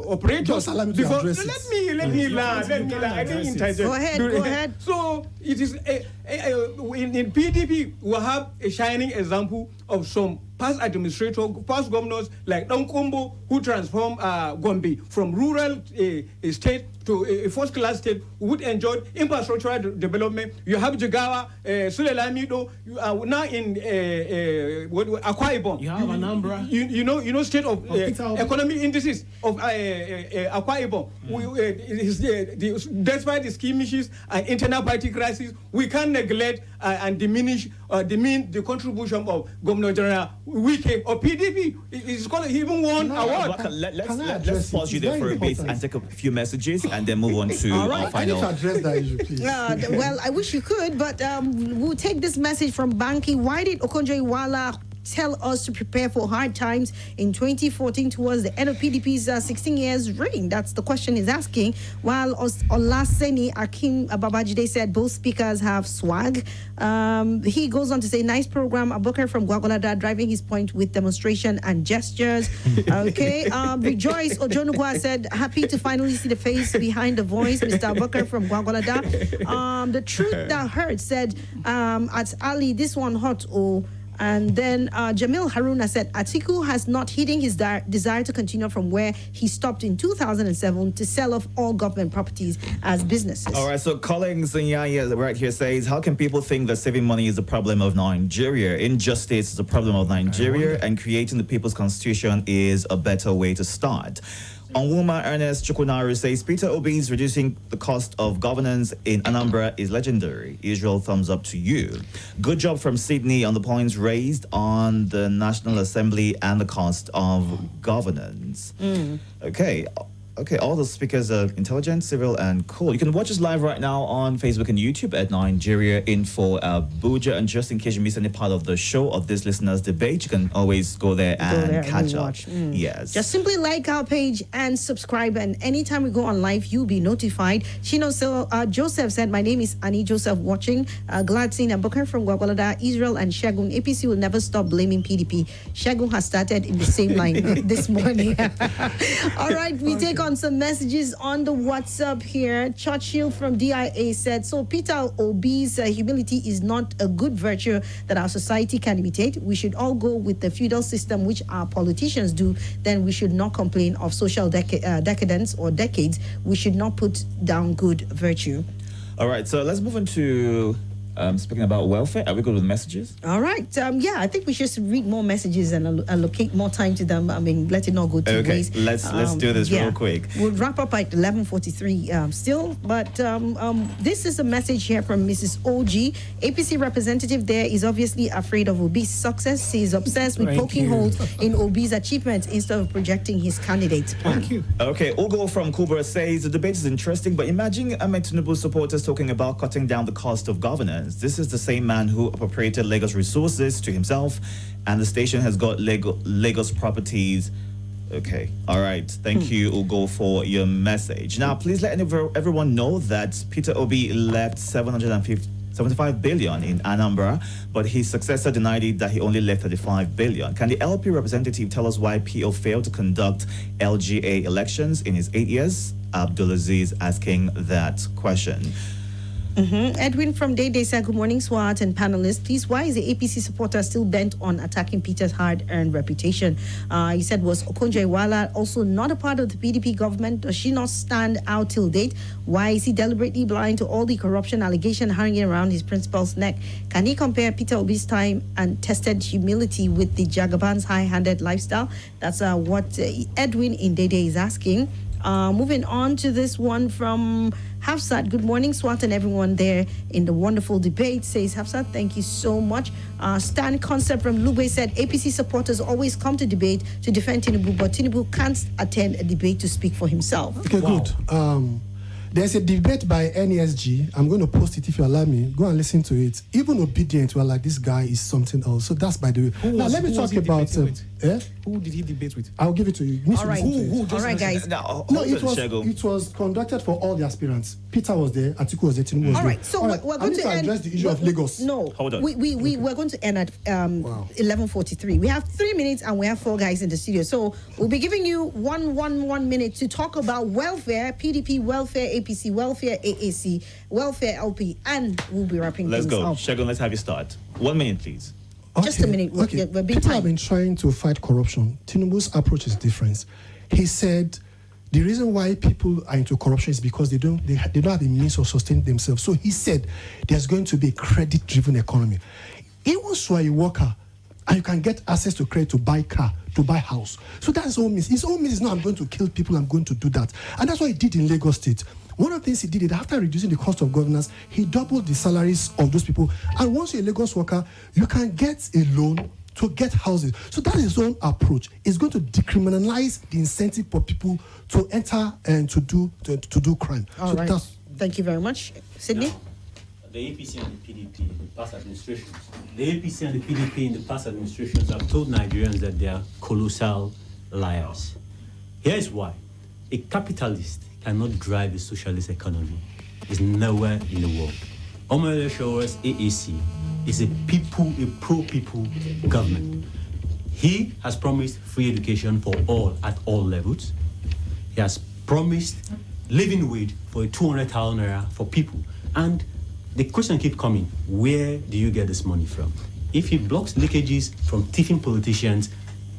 operators. Let me learn. I didn't interject. Go ahead. So it is in PDP we have a shining example of some past administrators, past governors like Donkombo, who transformed Gombe from rural state to a first-class state, would enjoy infrastructural development. You have Jigawa, Sule Lamido. You are now in Akwa Ibom. You have Anambra. You know state of economic indices of Akwa Ibom. Despite the skirmishes and internal party crisis, we can't neglect and diminish demean the contribution of Governor General Wike or PDP. It's called even won award. Let's pause you there for a bit and take a few messages and then move on to our final. I need to address that issue, please. Well, I wish you could, but we'll take this message from Banki. Why did Okonjo-Iweala tell us to prepare for hard times in 2014 towards the end of PDP's 16 years reign? That's the question he's asking. While Olaseni Akim Babajide said both speakers have swag. He goes on to say, nice program. Abubakar from Gwagwalada driving his point with demonstration and gestures. Okay. Rejoice Ojonugwa said, happy to finally see the face behind the voice. Mr. Abubakar from Gwagwalada. The truth that hurts said, at Ali, this one hot. And then Jamil Haruna said, Atiku has not hidden his desire to continue from where he stopped in 2007 to sell off all government properties as businesses. All right, so Collins Nyaya right here says, how can people think that saving money is a problem of Nigeria? Injustice is a problem of Nigeria, and creating the people's constitution is a better way to start. Onwuma Ernest Chukwunaru says, Peter Obi's reducing the cost of governance in Anambra is legendary. Israel, thumbs up to you. Good job from Sydney on the points raised on the National Assembly and the cost of governance. Okay, all the speakers are intelligent, civil, and cool. You can watch us live right now on Facebook and YouTube at Nigeria Info Abuja. And just in case you miss any part of the show of this listeners' debate, you can always go there and catch up. Yes. Just simply like our page and subscribe, and anytime we go on live, you'll be notified. Joseph said, my name is Annie Joseph watching. Glad seeing Abubakar from Gwagwalada, Israel, and Shagun. APC will never stop blaming PDP. Shagun has started in the same line this morning. All right, we take on some messages on the WhatsApp here. Churchill from DIA said, so Peter Obi's humility is not a good virtue that our society can imitate. We should all go with the feudal system which our politicians do. Then we should not complain of social decadence or decades. We should not put down good virtue. All right, so let's move on to speaking about welfare. Are we good with messages? All right. Yeah, I think we should read more messages and allocate more time to them. I mean, let it not go two ways. Let's do this real quick. We'll wrap up at 11:43 still, but this is a message here from Mrs. OG. APC representative there is obviously afraid of Obi's success. He is obsessed with poking holes in Obi's achievements instead of projecting his candidate's plan. Thank you. Okay, Ugo from Kubra says the debate is interesting, but imagine Ahmed Tinubu supporters talking about cutting down the cost of governance. This is the same man who appropriated Lagos resources to himself, and the station has got Lagos properties. Okay, all right. Thank you, Ugo, for your message. Now, please let everyone know that Peter Obi left 75 billion in Anambra, but his successor denied it that he only left 35 billion. Can the LP representative tell us why PO failed to conduct LGA elections in his 8 years? Abdulaziz asking that question. Edwin from Day Day said, good morning, SWAT and panelists. Please, why is the APC supporter still bent on attacking Peter's hard-earned reputation? He said, was Okonjo-Iweala also not a part of the PDP government? Does she not stand out till date? Why is he deliberately blind to all the corruption allegation hanging around his principal's neck? Can he compare Peter Obi's time and tested humility with the Jagaban's high-handed lifestyle? That's what Edwin in Day Day is asking. Moving on to this one from Hafsat. Good morning, SWAT and everyone there in the wonderful debate, says Hafsat. Thank you so much. Stan Concept from Lube said, APC supporters always come to debate to defend Tinubu, but Tinubu can't attend a debate to speak for himself. Okay, good. There's a debate by NESG. I'm going to post it if you allow me. Go and listen to it. Even Obedient were like, this guy is something else. So that's by the way. Now, let me talk about... Who did he debate with? I'll give it to you. All right. All right, guys. No, it was conducted for all the aspirants. Peter was there, Atiku was there, Tinubu was there. All right, so we're going to address the issue of Lagos. No, hold on. We're going to end at 11:43. We have 3 minutes and we have 4 guys in the studio. So we'll be giving you one minute to talk about welfare, PDP, welfare, APC, welfare, AAC, welfare, LP, and we'll be wrapping Let's things go. up. Shegun, let's have you start. 1 minute, please. Just a minute. We're being People have timed. been trying to fight corruption. Tinubu's approach is different. He said the reason why people are into corruption is because they don't have the means of sustaining themselves. So he said there's going to be a credit-driven economy. Even once you are a worker and you can get access to credit to buy car, to buy house. So that's all means. His own means is not I'm going to kill people, I'm going to do that. And that's what he did in Lagos State. One of the things he did is after reducing the cost of governance, he doubled the salaries of those people. And once you're a Lagos worker, you can get a loan to get houses. So that is his own approach. It's going to decriminalize the incentive for people to enter and to do crime. All right. Thank you very much. Sydney? The APC and the PDP in the past administrations. The APC and the PDP in the past administrations have told Nigerians that they are colossal liars. Here's why. A capitalist cannot drive a socialist economy. It's nowhere in the world. Omoyele Shower's AAC is a pro-people government. He has promised free education for all at all levels. He has promised living wage for 200,000 naira for people. And the question keeps coming, where do you get this money from? If he blocks leakages from thieving politicians,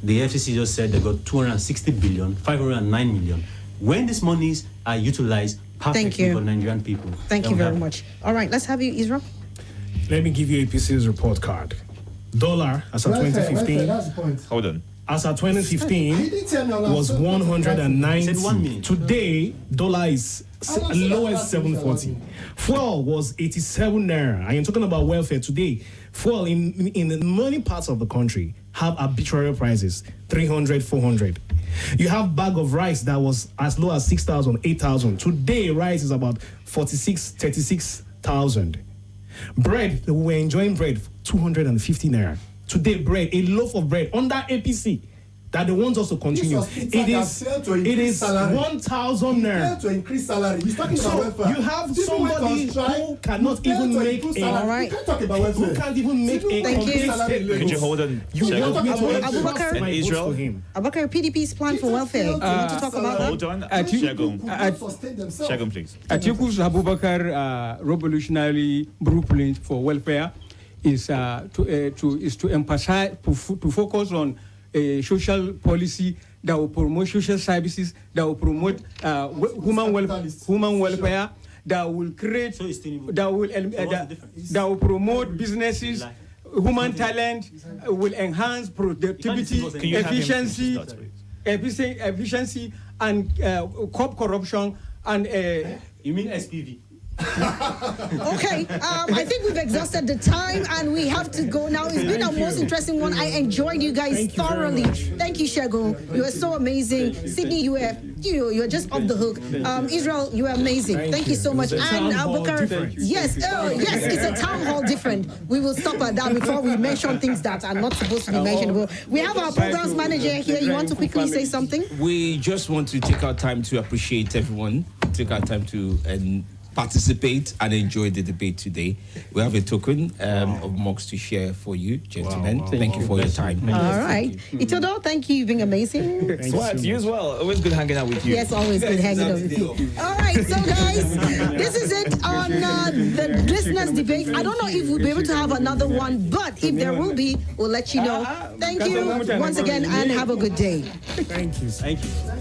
the FCC just said they got 260 billion, 509 million. When these monies are utilized perfectly for Nigerian people. Thank you very much. All right, let's have you, Israel. Let me give you APC's report card. Dollar as of 2015. That's the point. Hold on. As of 2015 was 190. Today, dollar is lowest 740. Fuel was 87 naira. I am talking about welfare today. Fuel in many parts of the country have arbitrary prices, 300, 400. You have bag of rice that was as low as 6,000, 8,000. Today, rice is about 46, 36,000. Bread, we were enjoying bread, 250 naira. Today, bread, a loaf of bread under APC that they want us to continue. It is 1,000 naira. To increase salary. He's talking about welfare. You have somebody who cannot even make a. All right. You can't talk about welfare. Who can't even make a complete statement. Could you hold on? You want me to Abubakar? my votes Israel? for him. Abubakar, PDP's plan for welfare. You want to talk about that? Hold on. People Shegun. could sustain themselves. Shegun, please. Atiku's Abubakar revolutionary blueprint for welfare is to emphasize to focus on a social policy that will promote social services, that will promote human welfare, that will create, that will promote businesses, human talent, will enhance productivity, efficiency, and curb corruption. And you mean SPV? Okay, I think we've exhausted the time and we have to go now. It's been our most interesting one. I enjoyed you guys thoroughly. Thank you, Shegun. You were so amazing. Sydney, you were just off the hook. Israel, you were amazing. Thank you so much. And Abubakar, yes, it's a town hall different. We will stop at that before we mention things that are not supposed to be mentioned. We have our programs manager here. You want to quickly say something? We just want to take our time to appreciate everyone, take our time to participate and enjoy the debate today. We have a token of mugs to share for you, gentlemen. Thank you for your time. All right. Itodo, thank you. You've been amazing. Swat, you as well. Always good hanging out with you. Yes, always good hanging out with you. All right, so guys, this is it on the listeners' debate. I don't know if we'll be able to have another one, but if there will be, we'll let you know. Thank you once again and have a good day. Thank you. Thank you.